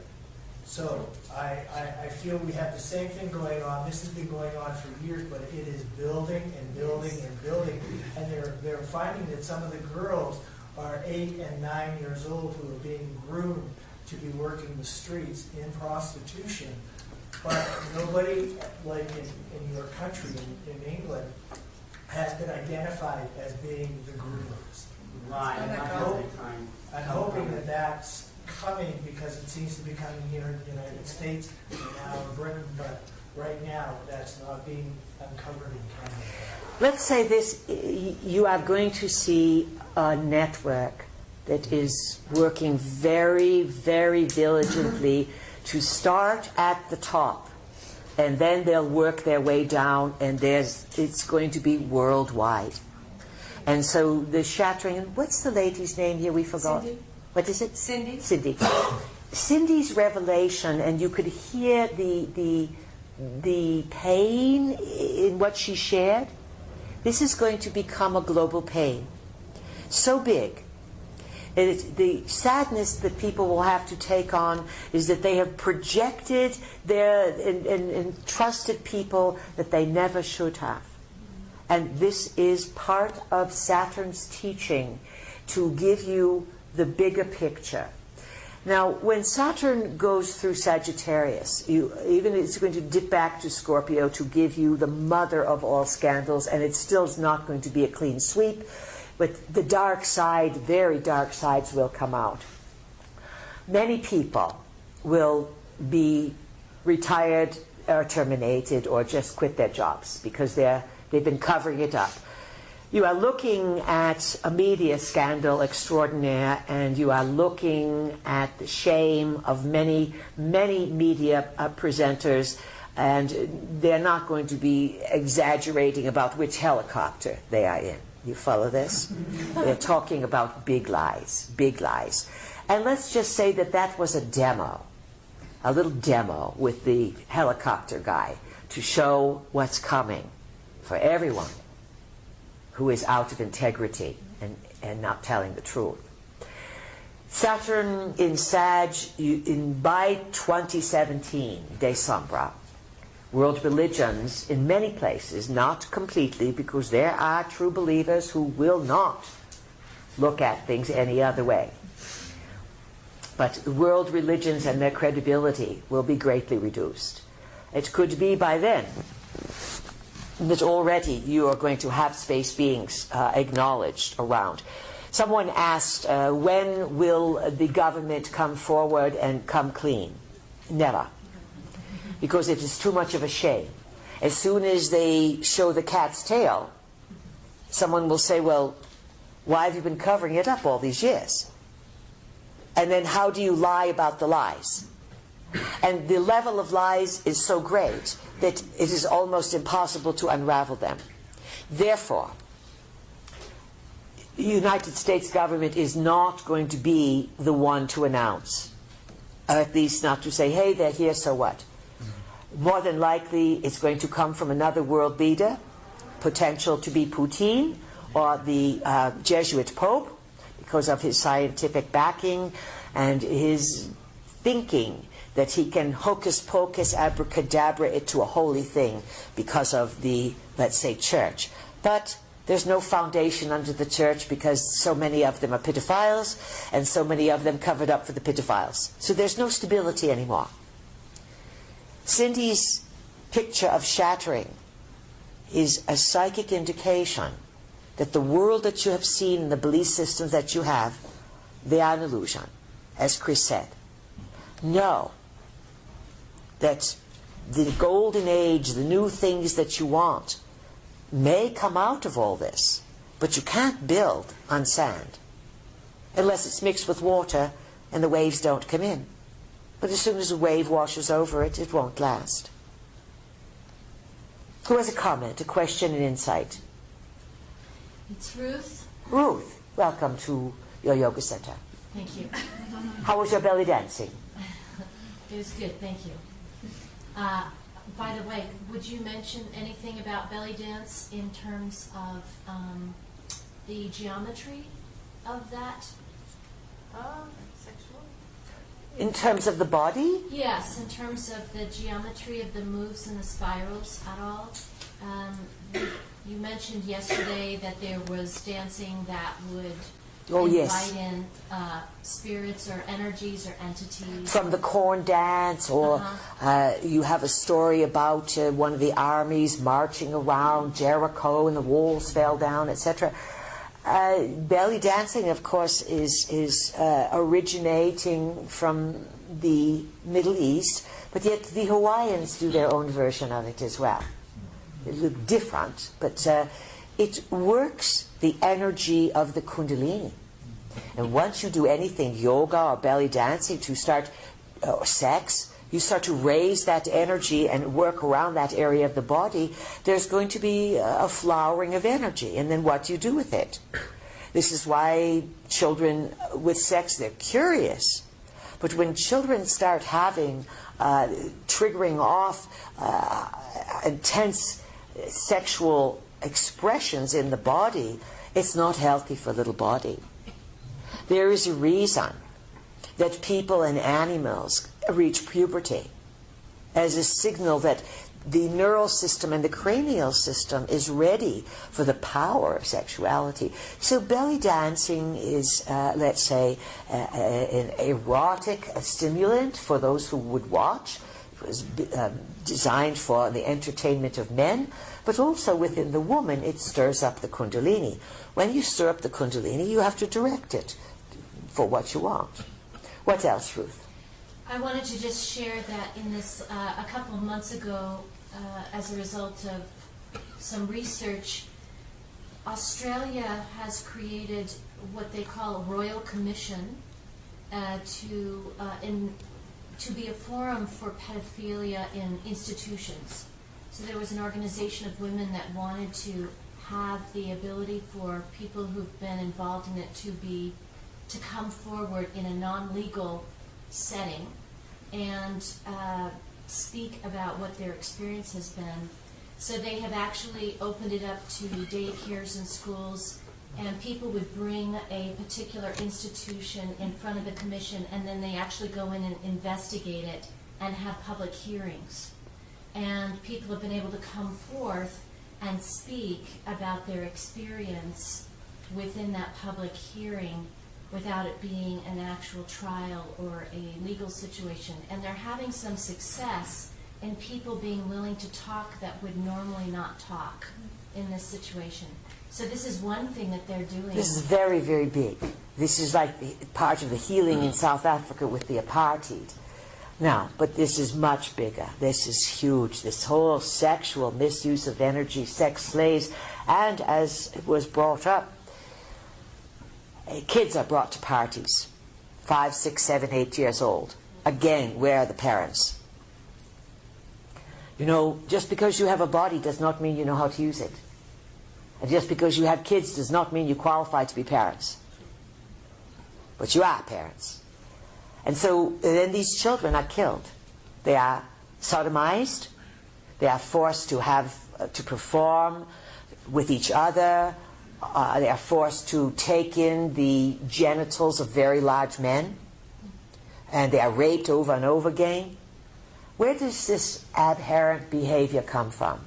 So I feel we have the same thing going on. This has been going on for years, but it is building and building and building. And they're finding that some of the girls are 8 and 9 years old who are being groomed to be working the streets in prostitution, but nobody, like in your country, in England, has been identified as being the groomers. Right. And that's I'm what they're trying. I'm hoping that that's coming because it seems to be coming here in the United States and now in Britain, but right now that's not being uncovered in Canada. Let's say this, you are going to see a network that is working very, very diligently to start at the top, and then they'll work their way down, and it's going to be worldwide. And so the shattering, and what's the lady's name here? We forgot. Cindy. What is it? Cindy. Cindy. Cindy's revelation, and you could hear the pain in what she shared. This is going to become a global pain. So big. The sadness that people will have to take on is that they have projected and trusted people that they never should have. And this is part of Saturn's teaching to give you the bigger picture. Now, when Saturn goes through Sagittarius, it's going to dip back to Scorpio to give you the mother of all scandals, and it still is not going to be a clean sweep, but the dark side, very dark sides will come out. Many people will be retired or terminated or just quit their jobs because they've been covering it up. You are looking at a media scandal extraordinaire, and you are looking at the shame of many, many media presenters, and they're not going to be exaggerating about which helicopter they are in. You follow this? They're talking about big lies, big lies. And let's just say that that was a demo, a little demo with the helicopter guy to show what's coming for everyone who is out of integrity and not telling the truth. Saturn in Sag, by 2017, December, world religions in many places, not completely, because there are true believers who will not look at things any other way. But world religions and their credibility will be greatly reduced. It could be by then that already you are going to have space beings acknowledged around. Someone asked, when will the government come forward and come clean? Never. Because it is too much of a shame. As soon as they show the cat's tail, someone will say, well, why have you been covering it up all these years? And then how do you lie about the lies? And the level of lies is so great that it is almost impossible to unravel them. Therefore, the United States government is not going to be the one to announce, or at least not to say, hey, they're here, so what? More than likely, it's going to come from another world leader, potential to be Putin or the Jesuit Pope, because of his scientific backing and his thinking that he can hocus pocus abracadabra it to a holy thing because of the, let's say, church. But there's no foundation under the church because so many of them are pedophiles and so many of them covered up for the pedophiles. So there's no stability anymore. Cindy's picture of shattering is a psychic indication that the world that you have seen and the belief systems that you have, they are an illusion, as Chris said. Know that the golden age, the new things that you want, may come out of all this, but you can't build on sand unless it's mixed with water and the waves don't come in. But as soon as a wave washes over it, it won't last. Who has a comment, a question, an insight? It's Ruth. Ruth, welcome to your yoga center. Thank you. How was your belly dancing? It was good, thank you. By the way, would you mention anything about belly dance in terms of the geometry of that? Sexual? In terms of the body? Yes, in terms of the geometry of the moves and the spirals at all. You mentioned yesterday that there was dancing that would Oh, invite yes. in spirits or energies or entities. From the corn dance, or you have a story about one of the armies marching around Jericho and the walls fell down, etc. Belly dancing, of course, is originating from the Middle East, but yet the Hawaiians do their own version of it as well. It looks different, but it works the energy of the Kundalini. And once you do anything, yoga or belly dancing, to start, or sex, you start to raise that energy and work around that area of the body, there's going to be a flowering of energy. And then what do you do with it? This is why children with sex, they're curious. But when children start having, triggering off intense sexual expressions in the body, it's not healthy for a little body. There is a reason that people and animals reach puberty as a signal that the neural system and the cranial system is ready for the power of sexuality. So belly dancing is, let's say, an erotic stimulant for those who would watch. It was designed for the entertainment of men, but also within the woman it stirs up the Kundalini. When you stir up the Kundalini, you have to direct it for what you want. What else, Ruth? I wanted to just share that in this, a couple of months ago, as a result of some research, Australia has created what they call a royal commission to be a forum for pedophilia in institutions. So there was an organization of women that wanted to have the ability for people who've been involved in it to come forward in a non-legal setting and speak about what their experience has been. So they have actually opened it up to daycares and schools, and people would bring a particular institution in front of the commission, and then they actually go in and investigate it and have public hearings. And people have been able to come forth and speak about their experience within that public hearing without it being an actual trial or a legal situation. And they're having some success in people being willing to talk that would normally not talk in this situation. So this is one thing that they're doing. This is very, very big. This is like part of the healing in South Africa with the apartheid. Now, but this is much bigger. This is huge. This whole sexual misuse of energy, sex slaves, and as it was brought up, kids are brought to parties, 5, 6, 7, 8 years old. Again, where are the parents? You know, just because you have a body does not mean you know how to use it. And just because you have kids does not mean you qualify to be parents. But you are parents. And so then these children are killed. They are sodomized. They are forced to to perform with each other. They are forced to take in the genitals of very large men. And they are raped over and over again. Where does this aberrant behavior come from?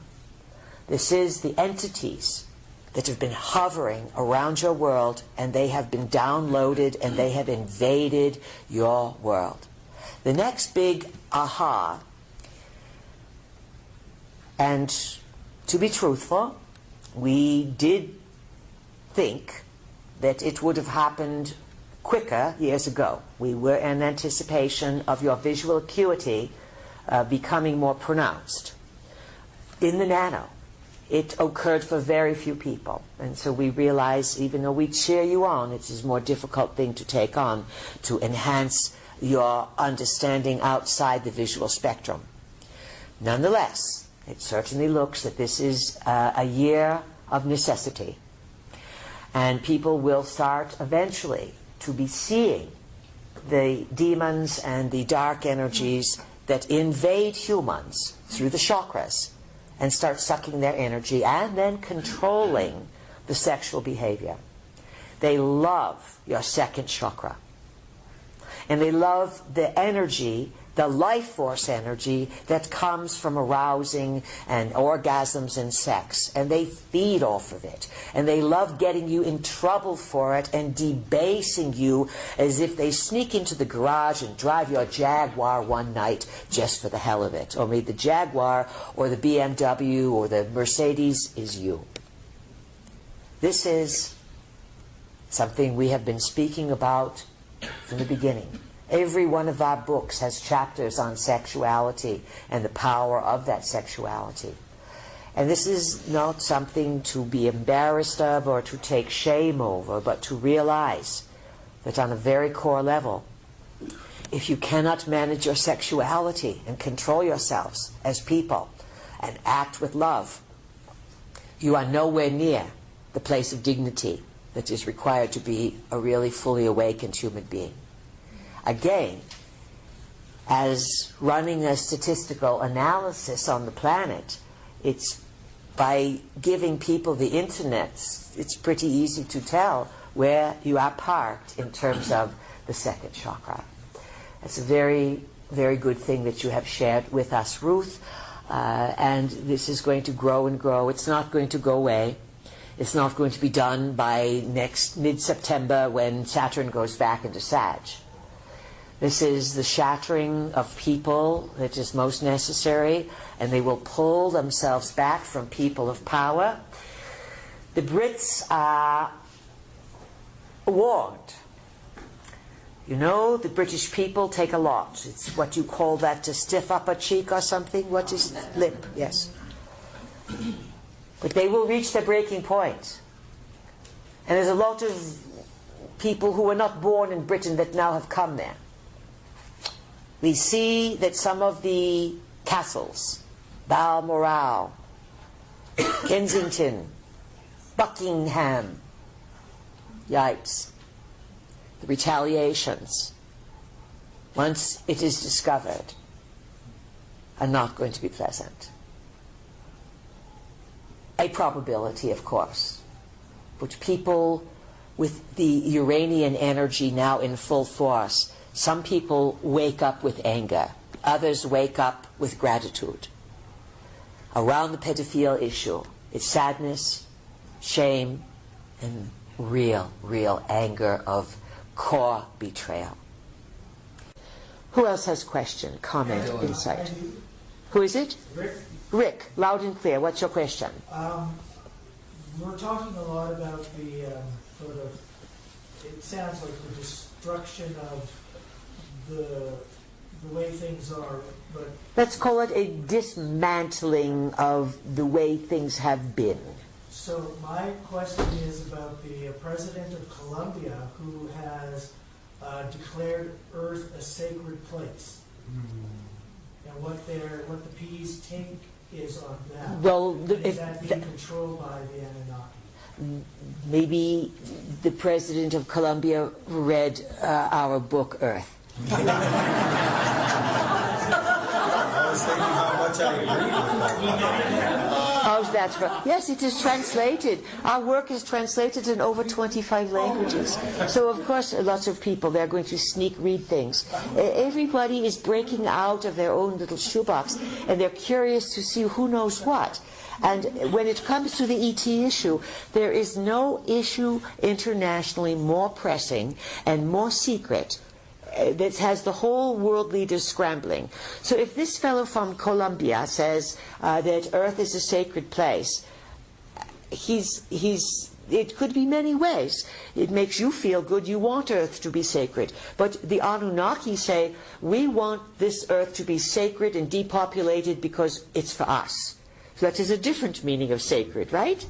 This is the entities that have been hovering around your world, and they have been downloaded and they have invaded your world. The next big aha, and to be truthful, we did think that it would have happened quicker years ago. We were in anticipation of your visual acuity becoming more pronounced. In the nano, it occurred for very few people. And so we realized, even though we cheer you on, it is a more difficult thing to take on, to enhance your understanding outside the visual spectrum. Nonetheless, it certainly looks that this is a year of necessity. And people will start eventually to be seeing the demons and the dark energies that invade humans through the chakras and start sucking their energy and then controlling the sexual behavior. They love your second chakra. And they love the energy the life force energy that comes from arousing and orgasms and sex. And they feed off of it. And they love getting you in trouble for it and debasing you as if they sneak into the garage and drive your Jaguar one night just for the hell of it. Or maybe the Jaguar or the BMW or the Mercedes is you. This is something we have been speaking about from the beginning. Every one of our books has chapters on sexuality and the power of that sexuality. And this is not something to be embarrassed of or to take shame over, but to realize that on a very core level, if you cannot manage your sexuality and control yourselves as people and act with love, you are nowhere near the place of dignity that is required to be a really fully awakened human being. Again, as running a statistical analysis on the planet, it's by giving people the internet, it's pretty easy to tell where you are parked in terms of the second chakra. It's a very, very good thing that you have shared with us, Ruth, and this is going to grow and grow. It's not going to go away. It's not going to be done by next mid-September when Saturn goes back into Sag. This is the shattering of people that is most necessary, and they will pull themselves back from people of power. The Brits are warned. You know, the British people take a lot. It's what you call that, to stiff up a cheek or something. What is lip? Yes. But they will reach their breaking point. And there's a lot of people who were not born in Britain that now have come there. We see that some of the castles, Balmoral, Kensington, Buckingham, yipes, the retaliations, once it is discovered, are not going to be pleasant. A probability, of course, but people with the Uranian energy now in full force, some people wake up with anger, others wake up with gratitude. Around the pedophile issue, it's sadness, shame, and real anger of core betrayal. Who else has question, comment, insight? Who is it? Rick? Rick, loud and clear. What's your question? We're talking a lot about the sort of, it sounds like the destruction of the way things are, but... Let's call it a dismantling of the way things have been. So my question is about the president of Colombia who has declared Earth a sacred place. And what the PE's take is on that. Well, is that being controlled by the Anunnaki? Maybe the president of Colombia read our book, Earth. I was thinking how much I agree with that. Oh, that's right. Yes, it is translated. Our work is translated in over 25 languages. So, of course, lots of people, they're going to sneak read things. Everybody is breaking out of their own little shoebox, and they're curious to see who knows what. And when it comes to the ET issue, there is no issue internationally more pressing and more secret that has the whole world leaders scrambling. So if this fellow from Colombia says that Earth is a sacred place, it could be many ways. It makes you feel good. You want Earth to be sacred. But the Anunnaki say, we want this Earth to be sacred and depopulated because it's for us. So that is a different meaning of sacred, right?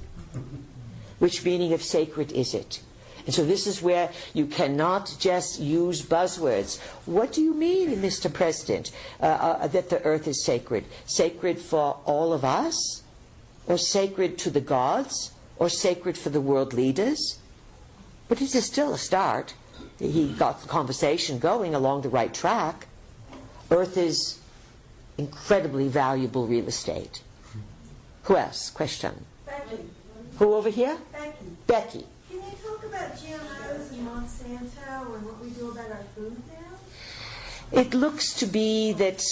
Which meaning of sacred is it? And so this is where you cannot just use buzzwords. What do you mean, Mr. President, that the earth is sacred? Sacred for all of us? Or sacred to the gods? Or sacred for the world leaders? But it is still a start. He got the conversation going along the right track. Earth is incredibly valuable real estate. Who else? Question. Becky. Who over here? Becky. Becky. Can you talk about GMOs and Monsanto and what we do about our food now? It looks to be that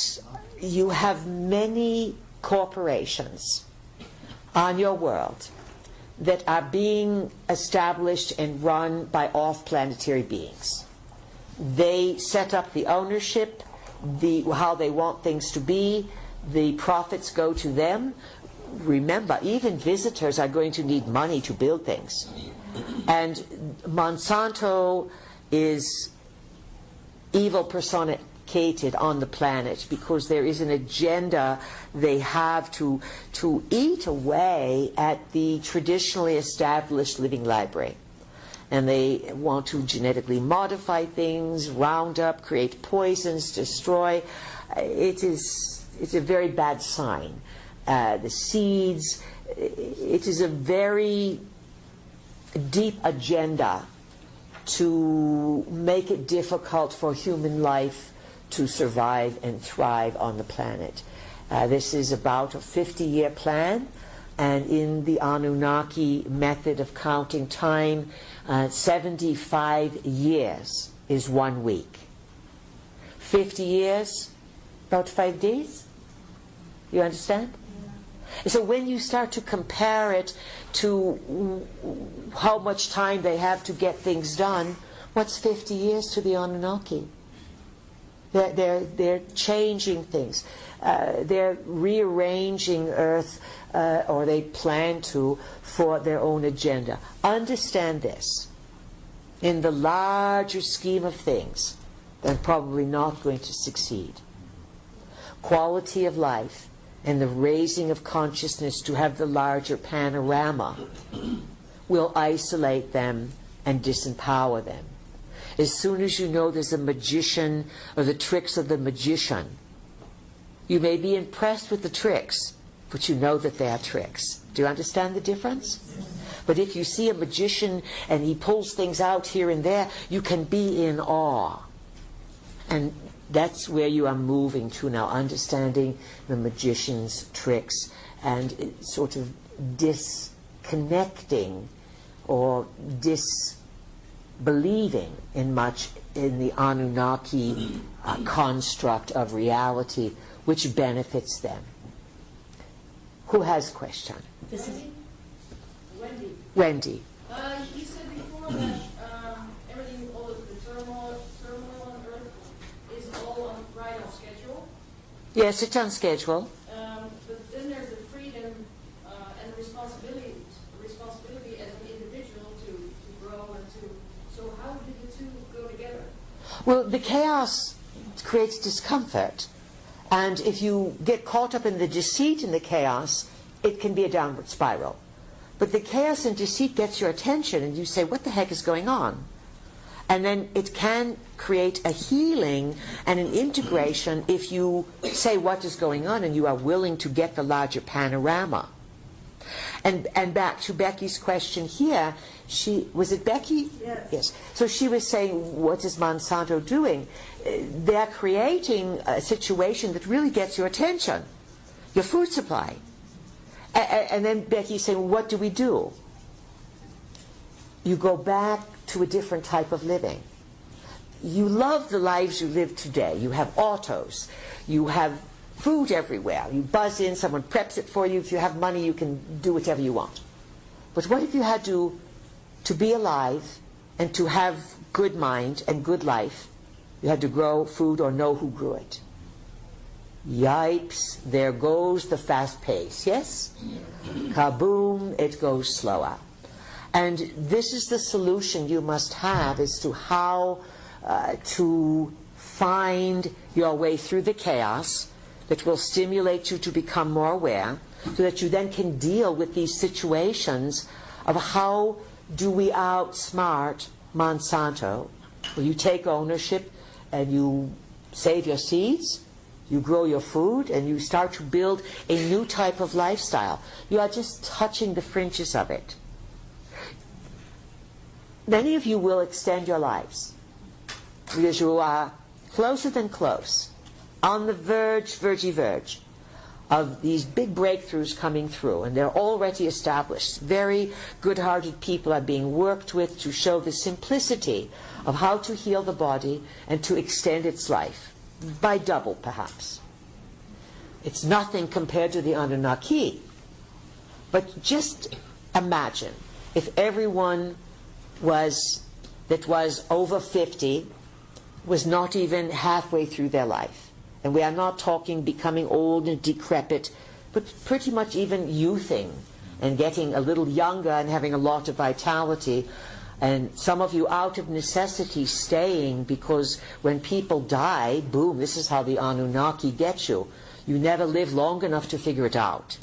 you have many corporations on your world that are being established and run by off-planetary beings. They set up the ownership, how they want things to be. The profits go to them. Remember, even visitors are going to need money to build things. And Monsanto is evil personificated on the planet because there is an agenda they have to eat away at the traditionally established living library. And they want to genetically modify things, round up, create poisons, destroy. It's a very bad sign. The seeds, it is a very deep agenda to make it difficult for human life to survive and thrive on the planet. This is about a 50-year plan, and in the Anunnaki method of counting time, 75 years is 1 week. 50 years, about 5 days? You understand? So when you start to compare it to how much time they have to get things done, what's 50 years to the Anunnaki? They're changing things. They're rearranging Earth, or they plan to, for their own agenda. Understand this. In the larger scheme of things, they're probably not going to succeed. Quality of life and the raising of consciousness to have the larger panorama will isolate them and disempower them. As soon as you know there's a magician or the tricks of the magician, you may be impressed with the tricks, but you know that they are tricks. Do you understand the difference? But if you see a magician and he pulls things out here and there, you can be in awe. And that's where you are moving to now, understanding the magician's tricks and sort of disconnecting or disbelieving in much in the Anunnaki construct of reality, which benefits them. Who has a question? This is Wendy. Wendy. You said before that everything, all of the turmoil on Earth is all right on schedule. Yes, it's on schedule. But then there's the freedom and responsibility as an individual to grow and to. So how do the two go together? Well, the chaos creates discomfort. And if you get caught up in the deceit in the chaos, it can be a downward spiral. But the chaos and deceit gets your attention, and you say, what the heck is going on? And then it can create a healing and an integration if you say what is going on and you are willing to get the larger panorama. And back to Becky's question here, was it Becky? Yes. Yes. So she was saying, what is Monsanto doing? They're creating a situation that really gets your attention, your food supply. And then Becky's saying, what do we do? You go back to a different type of living. You love the lives you live today. You have autos. You have food everywhere. You buzz in, someone preps it for you. If you have money, you can do whatever you want. But what if you had to be alive and to have good mind and good life, you had to grow food or know who grew it? Yipes, there goes the fast pace, yes? Kaboom, it goes slower. And this is the solution you must have as to how to find your way through the chaos that will stimulate you to become more aware, so that you then can deal with these situations of how do we outsmart Monsanto. Well, you take ownership and you save your seeds, you grow your food, and you start to build a new type of lifestyle. You are just touching the fringes of it. Many of you will extend your lives because you are closer than close, on the verge of these big breakthroughs coming through, and they're already established. Very good-hearted people are being worked with to show the simplicity of how to heal the body and to extend its life. by double perhaps. It's nothing compared to the Anunnaki. But just imagine if everyone that was over 50 was not even halfway through their life. And we are not talking becoming old and decrepit, but pretty much even youthing and getting a little younger and having a lot of vitality. And some of you out of necessity staying, because when people die, boom, this is how the Anunnaki gets you. You never live long enough to figure it out.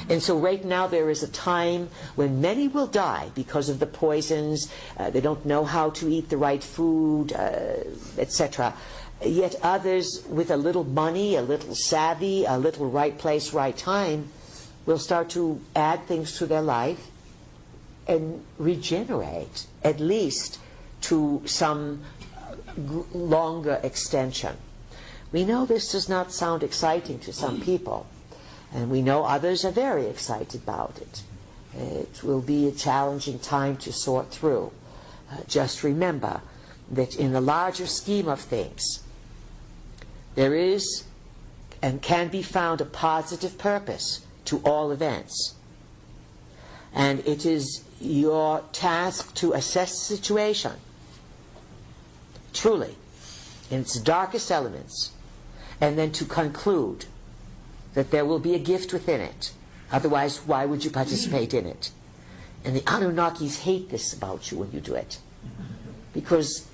And so right now there is a time when many will die because of the poisons, they don't know how to eat the right food, etc. Yet others with a little money, a little savvy, a little right place, right time, will start to add things to their life and regenerate, at least to some longer extension. We know this does not sound exciting to some people, and we know others are very excited about it. It will be a challenging time to sort through. Just remember that in the larger scheme of things, there is and can be found a positive purpose to all events. And it is your task to assess the situation, truly, in its darkest elements, and then to conclude that there will be a gift within it. Otherwise, why would you participate in it? And the Anunnakis hate this about you when you do it, because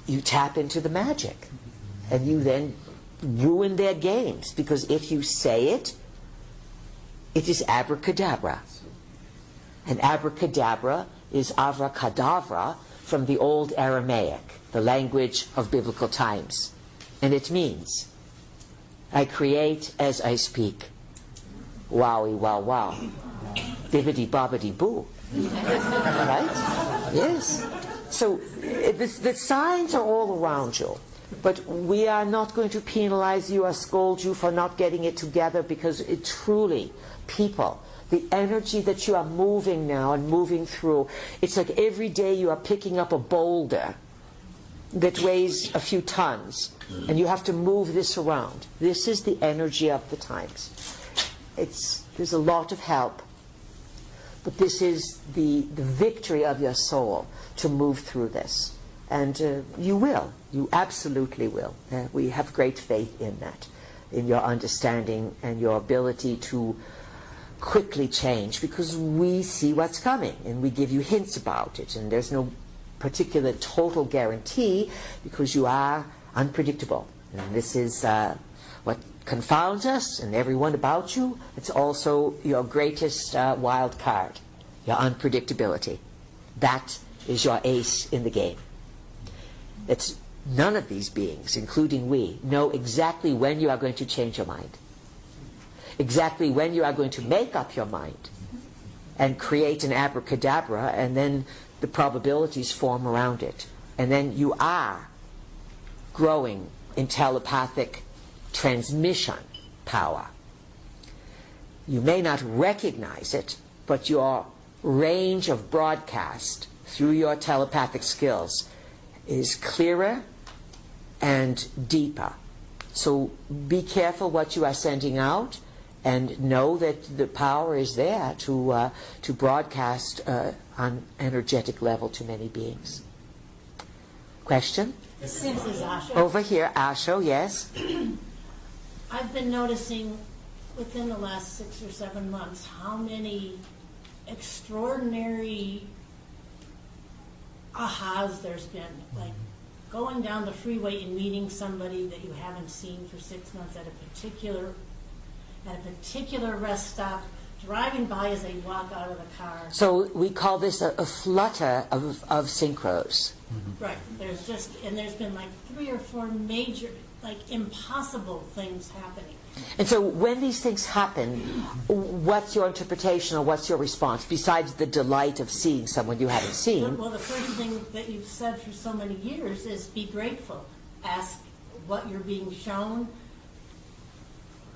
you tap into the magic, and you then ruin their games, because if you say it, it is abracadabra. And abracadabra is avracadabra from the old Aramaic, the language of biblical times. And it means, I create as I speak. Wowie, wow, wow. Bibbidi bobbidi boo. Right? Yes. So the signs are all around you. But we are not going to penalize you or scold you for not getting it together, because it truly, people, the energy that you are moving now and moving through, it's like every day you are picking up a boulder that weighs a few tons, and you have to move this around. This is the energy of the times. There's a lot of help, but this is the victory of your soul to move through this. And you will. You absolutely will. We have great faith in that, in your understanding and your ability to quickly change, because we see what's coming and we give you hints about it, and there's no particular total guarantee, because you are unpredictable. And this is what confounds us and everyone about you. It's also your greatest wild card, your unpredictability. That is your ace in the game. It's none of these beings, including we, know exactly when you are going to change your mind, exactly when you are going to make up your mind and create an abracadabra, and then the probabilities form around it. And then you are growing in telepathic transmission power. You may not recognize it, but your range of broadcast through your telepathic skills is clearer and deeper. So be careful what you are sending out, and know that the power is there to broadcast on an energetic level to many beings. Question? This is Asha. Over here, Asho, yes? I've been noticing within the last 6 or 7 months how many extraordinary ahas there's been. Like going down the freeway and meeting somebody that you haven't seen for 6 months at a particular rest stop, driving by as they walk out of the car. So we call this a flutter of synchros. Mm-hmm. Right. There's been like 3 or 4 major, like impossible things happening. And so when these things happen, what's your interpretation or what's your response, besides the delight of seeing someone you haven't seen? Well, the first thing that you've said for so many years is be grateful. Ask what you're being shown,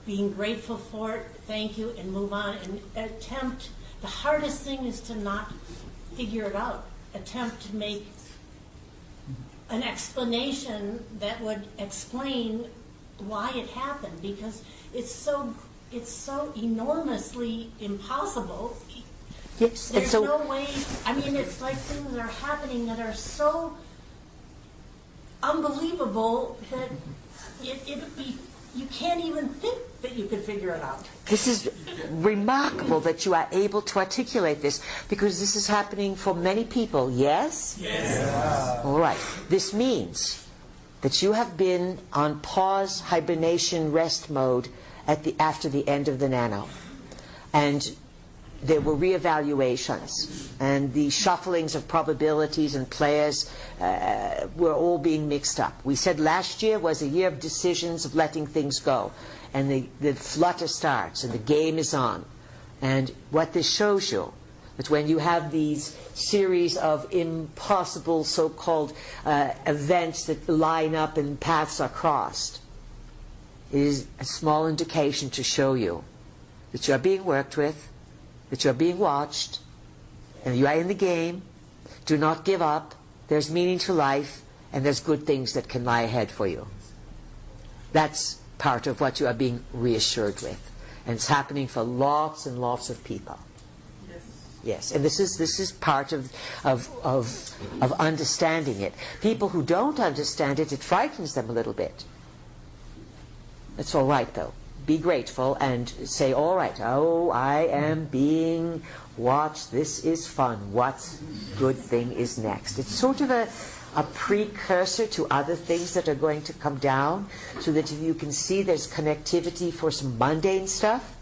being grateful for it, thank you, and move on. And attempt, the hardest thing is to not figure it out. Attempt to make an explanation that would explain why it happened, because it's so enormously impossible. Yes, and There's so no way. I mean, it's like things are happening that are so unbelievable that you can't even think that you could figure it out. this is remarkable that you are able to articulate this, because this is happening for many people. Yes? Yes. All right. This means that you have been on pause, hibernation, rest mode after the end of the nano. And there were reevaluations, and the shufflings of probabilities and players were all being mixed up. We said last year was a year of decisions, of letting things go, and the flutter starts, and the game is on. And what this shows you, that when you have these series of impossible so-called events that line up and paths are crossed, is a small indication to show you that you are being worked with, that you are being watched, and you are in the game. Do not give up. There's meaning to life, and there's good things that can lie ahead for you. That's part of what you are being reassured with, and it's happening for lots and lots of people. Yes, and this is part of understanding it. People who don't understand it, it frightens them a little bit. It's all right, though. Be grateful and say, all right, oh, I am being watched. This is fun. What good thing is next? It's sort of a precursor to other things that are going to come down, so that if you can see there's connectivity for some mundane stuff,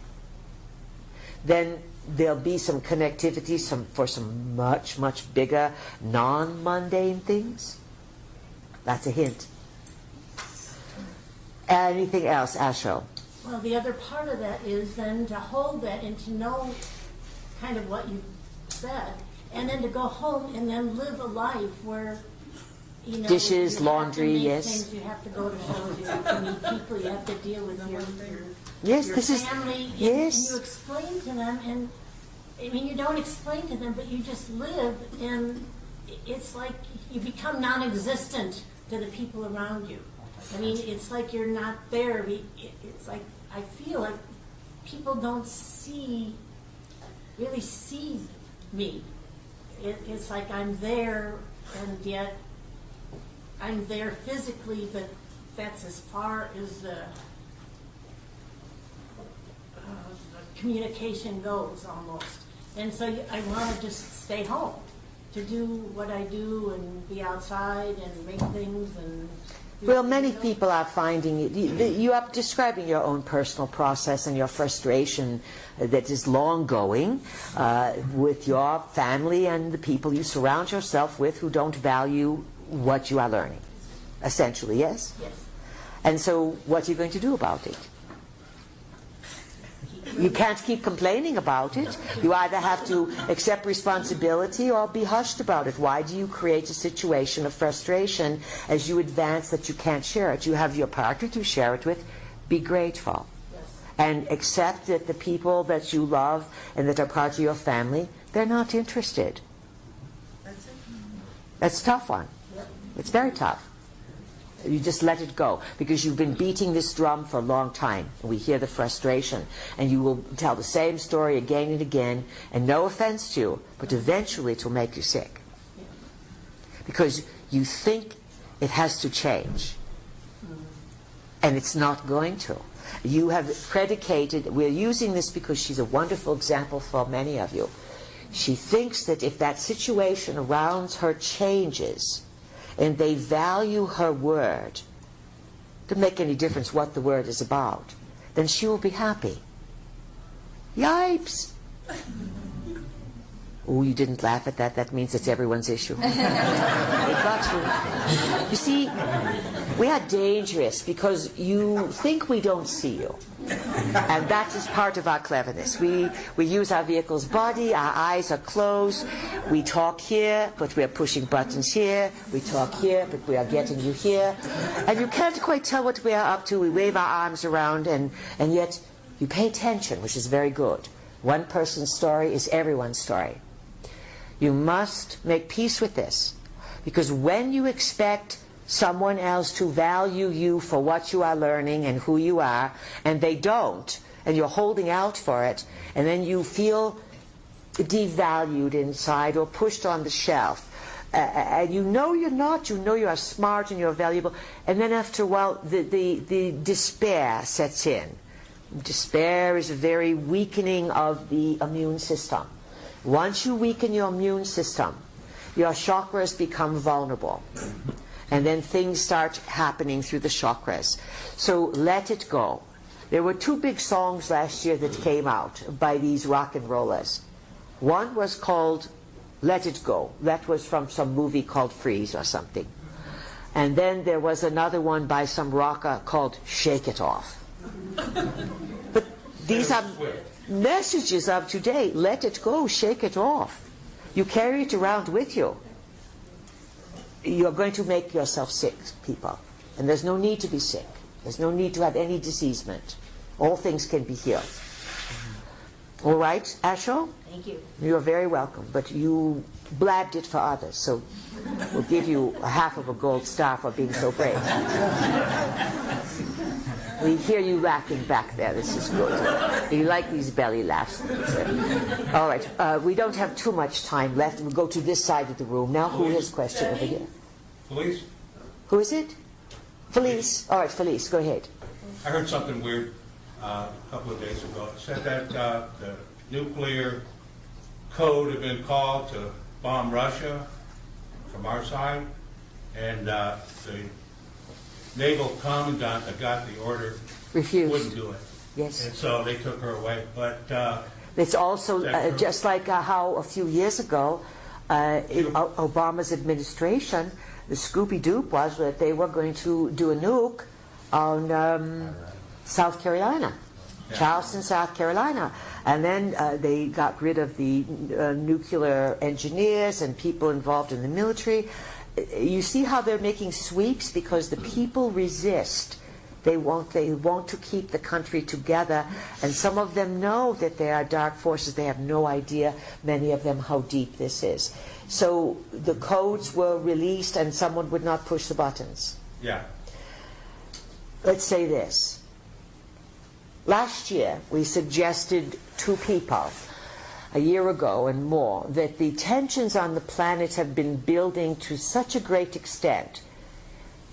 then there'll be some connectivity for some much, much bigger, non-mundane things. That's a hint. Anything else, Asho? Well, the other part of that is then to hold that and to know kind of what you said, and then to go home and then live a life where, you know, dishes, you laundry, have to make yes. things, you have to go to shows, you have to meet people, you have to deal with your Yes, your this is family, yes. and you explain to them, and I mean, you don't explain to them, but you just live, and it's like you become non-existent to the people around you. I mean, it's like you're not there. It's like, I feel like people don't really see me. It's like I'm there, and yet I'm there physically, but that's as far as the communication goes, almost. And so I want to just stay home, to do what I do and be outside and make things and... Well, many people are finding it. You are describing your own personal process and your frustration that is long going with your family and the people you surround yourself with who don't value what you are learning. Essentially, yes? Yes. And so what are you going to do about it? You can't keep complaining about it. You either have to accept responsibility or be hushed about it. Why do you create a situation of frustration as you advance that you can't share it? You have your partner to share it with. Be grateful. Yes. And accept that the people that you love and that are part of your family, they're not interested. That's it. That's a tough one. Yep. It's very tough. You just let it go, because you've been beating this drum for a long time. We hear the frustration, and you will tell the same story again and again, and no offense to you, but eventually it will make you sick. Because you think it has to change, and it's not going to. You have predicated, we're using this because she's a wonderful example for many of you. She thinks that if that situation around her changes, and they value her word, doesn't make any difference what the word is about, then she will be happy. Yipes! Oh, you didn't laugh at that. That means it's everyone's issue. It got you. You see, we are dangerous because you think we don't see you. And that is part of our cleverness. We use our vehicle's body, our eyes are closed, we talk here, but we are pushing buttons here, we talk here, but we are getting you here. And you can't quite tell what we are up to. We wave our arms around, and yet you pay attention, which is very good. One person's story is everyone's story. You must make peace with this, Because when you expect someone else to value you for what you are learning and who you are, and they don't, and you're holding out for it, and then you feel devalued inside or pushed on the shelf, and you know you're not, you know you are smart and you're valuable, and then after a while the despair sets in. Despair is a very weakening of the immune system. Once you weaken your immune system, your chakras become vulnerable. And then things start happening through the chakras. So let it go. There were 2 big songs last year that came out by these rock and rollers. One was called Let It Go. That was from some movie called Freeze or something. And then there was another one by some rocker called Shake It Off. But these are messages of today. Let it go, shake it off. You carry it around with you. You're going to make yourself sick, people. And there's no need to be sick. There's no need to have any diseasement. All things can be healed. All right, Asho? Thank you. You're very welcome. But you blabbed it for others, so we'll give you a half of a gold star for being so brave. We hear you laughing back there. This is good. You like these belly laughs. All right. We don't have too much time left. We'll go to this side of the room. Now, who has a question over here? Felice? Who is it? Felice. All right, Felice, go ahead. I heard something weird a couple of days ago. It said that the nuclear code had been called to bomb Russia from our side, and the naval commandant that got the order refused. Wouldn't do it. Yes. And so they took her away. But it's also just like how a few years ago in Obama's administration, the Scooby-Doo was that they were going to do a nuke on South Carolina, Charleston, South Carolina. And then they got rid of the nuclear engineers and people involved in the military. You see how they're making sweeps because the people resist. They want to keep the country together, and some of them know that there are dark forces. They have no idea, many of them, how deep this is. So the codes were released, and someone would not push the buttons. Yeah. Let's say this. Last year, we suggested to people, a year ago and more, that the tensions on the planet have been building to such a great extent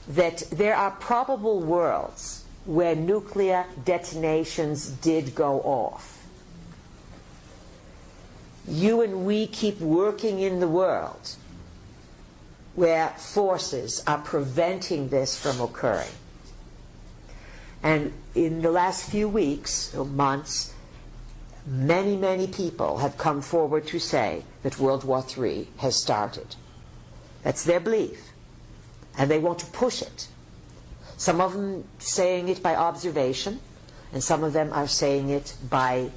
that there are probable worlds where nuclear detonations did go off. You and we keep working in the world where forces are preventing this from occurring. And in the last few weeks or months, many, many people have come forward to say that World War III has started. That's their belief. And they want to push it. Some of them saying it by observation, and some of them are saying it by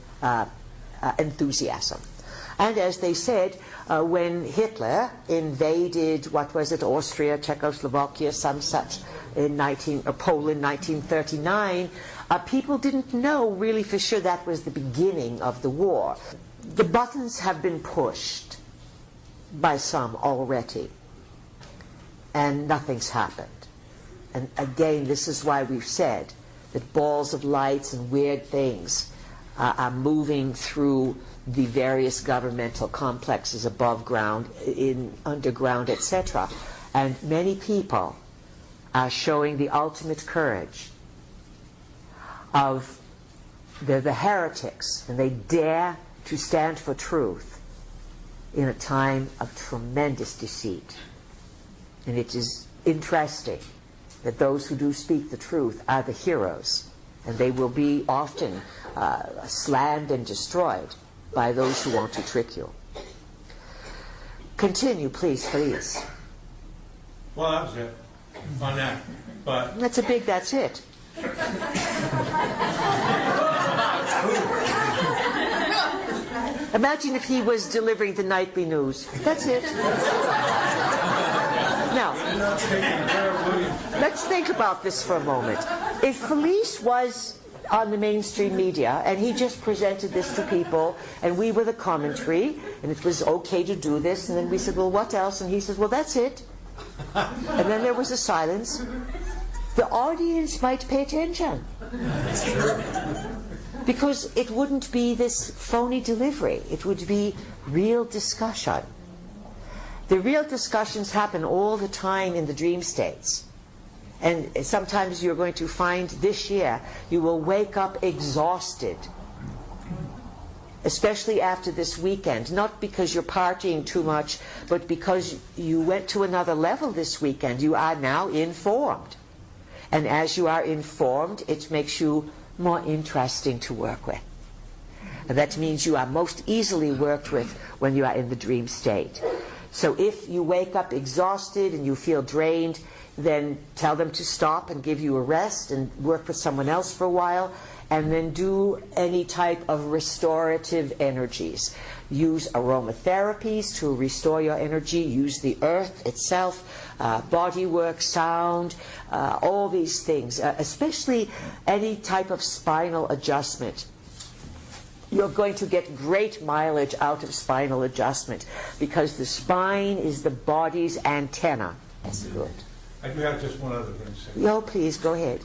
enthusiasm. And as they said, when Hitler invaded, what was it, Austria, Czechoslovakia, some such, in Poland, 1939, people didn't know really for sure that was the beginning of the war. The buttons have been pushed by some already, and nothing's happened. And again, this is why we've said that balls of lights and weird things are moving through the various governmental complexes above ground, in underground, etc. And many people are showing the ultimate courage of the heretics, and they dare to stand for truth in a time of tremendous deceit. And it is interesting that those who do speak the truth are the heroes, and they will be often slammed and destroyed by those who want to trick you. Continue, please, please. Well, that was it on that. But that's it. Imagine if he was delivering the nightly news. That's it. Now, let's think about this for a moment. If Felice was on the mainstream media and he just presented this to people and we were the commentary and it was okay to do this, and then we said, well, what else? And he says, well, that's it. And then there was a silence. The audience might pay attention. Because it wouldn't be this phony delivery. It would be real discussion. The real discussions happen all the time in the dream states. And sometimes you're going to find this year you will wake up exhausted. Especially after this weekend. Not because you're partying too much, but because you went to another level this weekend. You are now informed. And as you are informed, it makes you more interesting to work with. And that means you are most easily worked with when you are in the dream state. So if you wake up exhausted and you feel drained, then tell them to stop and give you a rest and work with someone else for a while, and then do any type of restorative energies. Use aromatherapies to restore your energy. Use the earth itself, body work, sound, all these things, especially any type of spinal adjustment. You're going to get great mileage out of spinal adjustment because the spine is the body's antenna. That's good. I do have just one other thing to say. No, please, go ahead.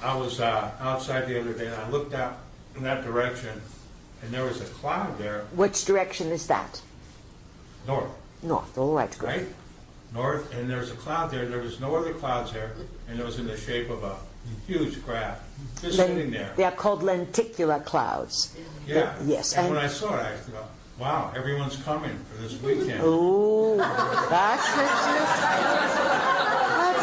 I was outside the other day and I looked out in that direction and there was a cloud there. Which direction is that? North. North, all right, good. Right? North, and there's a cloud there. There was no other clouds there, and it was in the shape of a huge craft just sitting there. They are called lenticular clouds. Yeah. Yes. And when I saw it, I thought, wow, everyone's coming for this weekend. Ooh, that's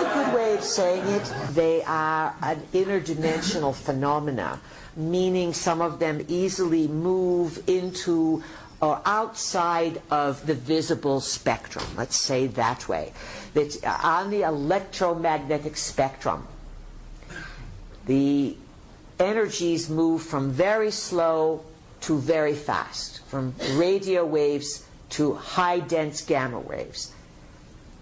a good way of saying it. They are an interdimensional phenomena, meaning some of them easily move into or outside of the visible spectrum, let's say that way. That on the electromagnetic spectrum, the energies move from very slow to very fast, from radio waves to high dense gamma waves.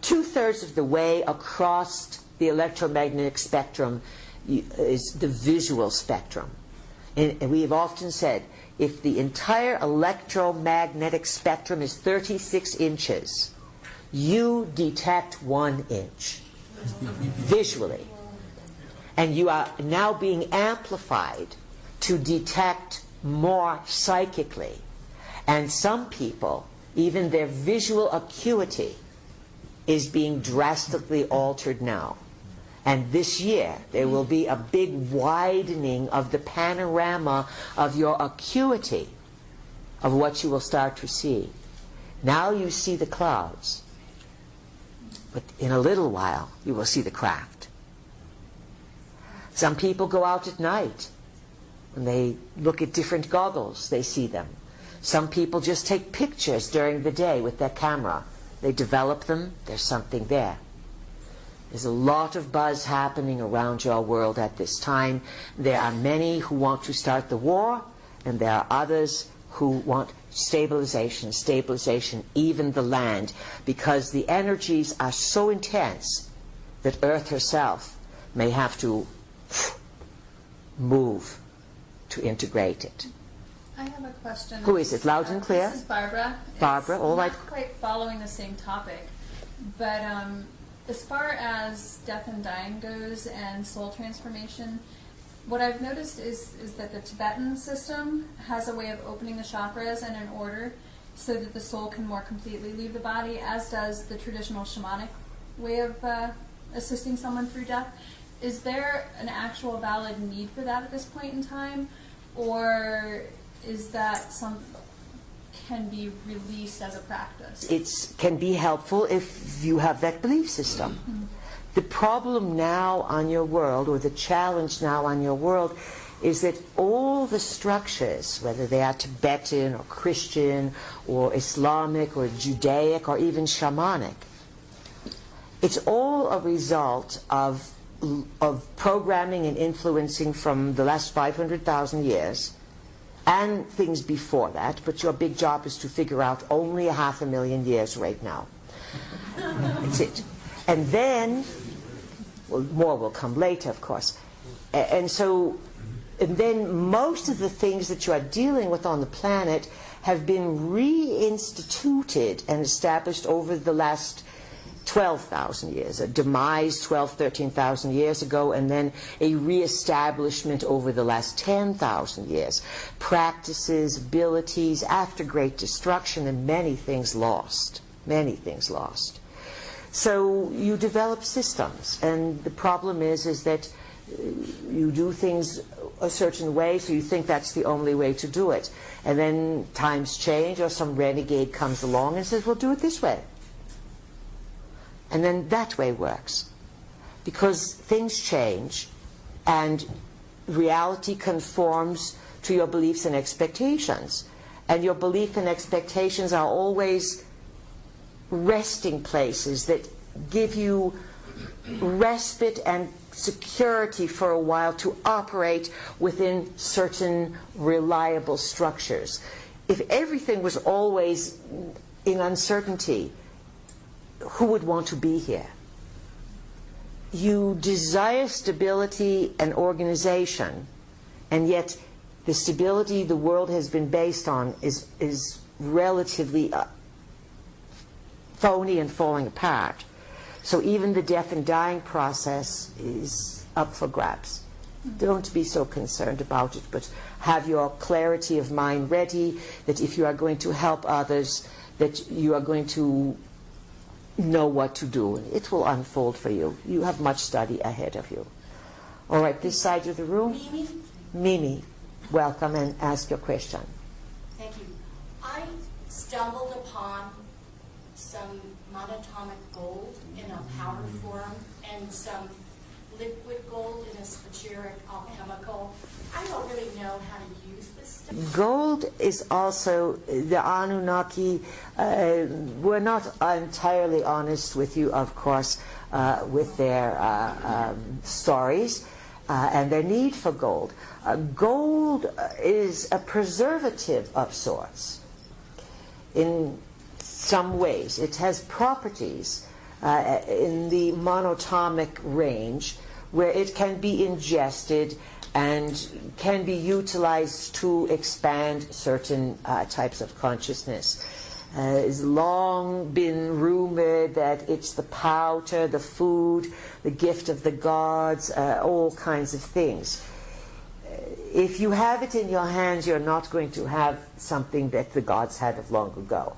2/3 of the way across the electromagnetic spectrum is the visual spectrum. And we have often said, if the entire electromagnetic spectrum is 36 inches, you detect 1 inch visually. And you are now being amplified to detect more psychically. And some people, even their visual acuity is being drastically altered now. And this year, there will be a big widening of the panorama of your acuity of what you will start to see. Now you see the clouds, but in a little while, you will see the craft. Some people go out at night. When they look at different goggles, they see them. Some people just take pictures during the day with their camera. They develop them, there's something there. There's a lot of buzz happening around your world at this time. There are many who want to start the war, and there are others who want stabilization, even the land, because the energies are so intense that Earth herself may have to move to integrate it. I have a question. Who is it? Loud and clear? This is Barbara. Barbara, all right. Not quite following the same topic, but as far as death and dying goes and soul transformation, what I've noticed is that the Tibetan system has a way of opening the chakras and an order so that the soul can more completely leave the body, as does the traditional shamanic way of assisting someone through death. Is there an actual valid need for that at this point in time, or is that can be released as a practice? It can be helpful if you have that belief system. Mm-hmm. The problem now on your world, or the challenge now on your world, is that all the structures, whether they are Tibetan or Christian or Islamic or Judaic or even shamanic, it's all a result of programming and influencing from the last 500,000 years and things before that, but your big job is to figure out only 500,000 years right now. That's it. And then, well, more will come later, of course. And then most of the things that you are dealing with on the planet have been reinstituted and established over the last 12,000 years, a demise 12, 13,000 years ago, and then a reestablishment over the last 10,000 years. Practices, abilities, after great destruction, and many things lost. Many things lost. So you develop systems, and the problem is that you do things a certain way, so you think that's the only way to do it. And then times change, or some renegade comes along and says, well, do it this way. And then that way works. Because things change, and reality conforms to your beliefs and expectations. And your belief and expectations are always resting places that give you respite and security for a while to operate within certain reliable structures. If everything was always in uncertainty, who would want to be here? You desire stability and organization, and yet the stability the world has been based on is relatively phony and falling apart. So even the death and dying process is up for grabs. Don't be so concerned about it, but have your clarity of mind ready, that if you are going to help others, that you are going to know what to do. It will unfold for you. You have much study ahead of you. All right, this side of the room. Mimi? Mimi, welcome, and ask your question. Thank you. I stumbled upon some monatomic gold in a powder form and some liquid gold in a spheric alchemical. I don't really know how to use this stuff. Gold is also, the Anunnaki were not entirely honest with you, of course, with their stories and their need for gold. Gold is a preservative of sorts. In some ways, it has properties in the monatomic range where it can be ingested and can be utilized to expand certain types of consciousness. It's long been rumored that it's the powder, the food, the gift of the gods, all kinds of things. If you have it in your hands, you're not going to have something that the gods had of long ago.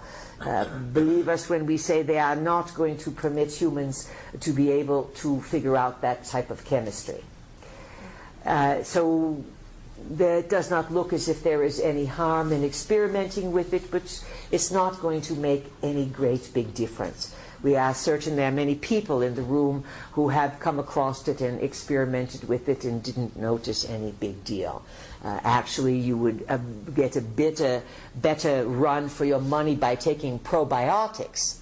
Believe us when we say they are not going to permit humans to be able to figure out that type of chemistry. So it does not look as if there is any harm in experimenting with it, but it's not going to make any great big difference. We are certain there are many people in the room who have come across it and experimented with it and didn't notice any big deal. Actually, you would get a better run for your money by taking probiotics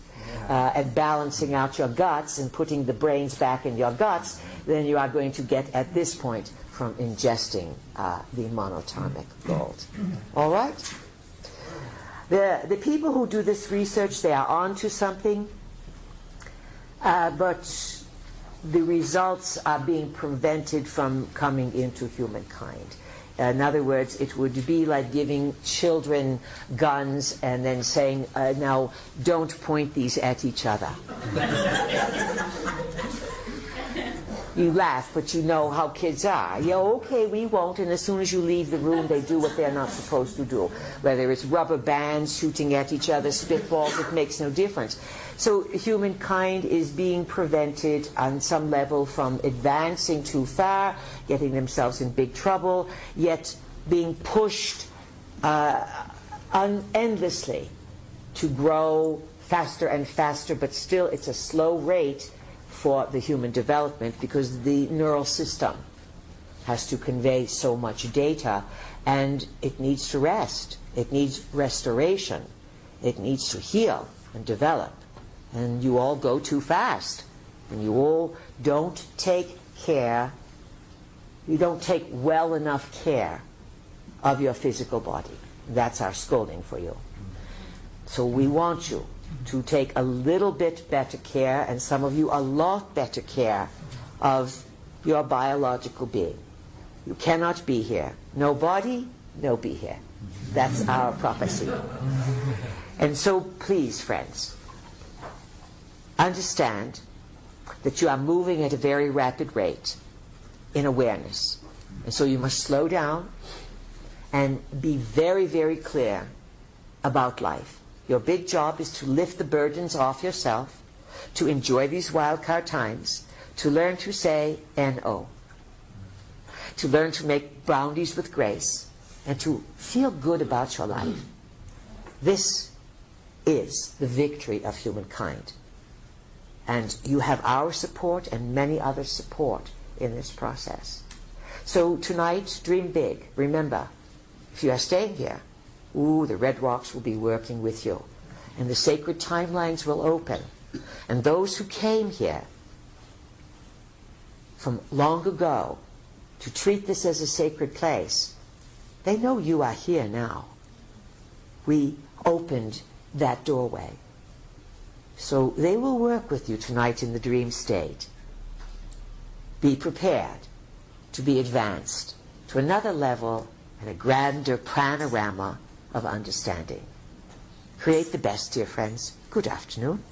and balancing out your guts and putting the brains back in your guts than you are going to get at this point from ingesting the monatomic gold. All right? The people who do this research, they are onto something, but the results are being prevented from coming into humankind. In other words, it would be like giving children guns and then saying, now don't point these at each other. You laugh, but you know how kids are. Yeah, okay, we won't, and as soon as you leave the room, they do what they're not supposed to do. Whether it's rubber bands shooting at each other, spitballs, it makes no difference. So humankind is being prevented on some level from advancing too far, getting themselves in big trouble, yet being pushed endlessly to grow faster and faster, but still it's a slow rate for the human development because the neural system has to convey so much data, and it needs to rest. It needs restoration. It needs to heal and develop. And you all go too fast. And you all don't take care, you don't take well enough care of your physical body. That's our scolding for you. So we want you to take a little bit better care, and some of you a lot better care of your biological being. You cannot be here. No body, no be here. That's our prophecy. And so please, friends, understand that you are moving at a very rapid rate in awareness. And so you must slow down and be very, very clear about life. Your big job is to lift the burdens off yourself, to enjoy these wildcard times, to learn to say N-O, to learn to make boundaries with grace, and to feel good about your life. This is the victory of humankind. And you have our support and many others' support in this process. So tonight, dream big. Remember, if you are staying here, the Red Rocks will be working with you. And the sacred timelines will open. And those who came here from long ago to treat this as a sacred place, they know you are here now. We opened that doorway. So they will work with you tonight in the dream state. Be prepared to be advanced to another level and a grander panorama of understanding. Create the best, dear friends. Good afternoon.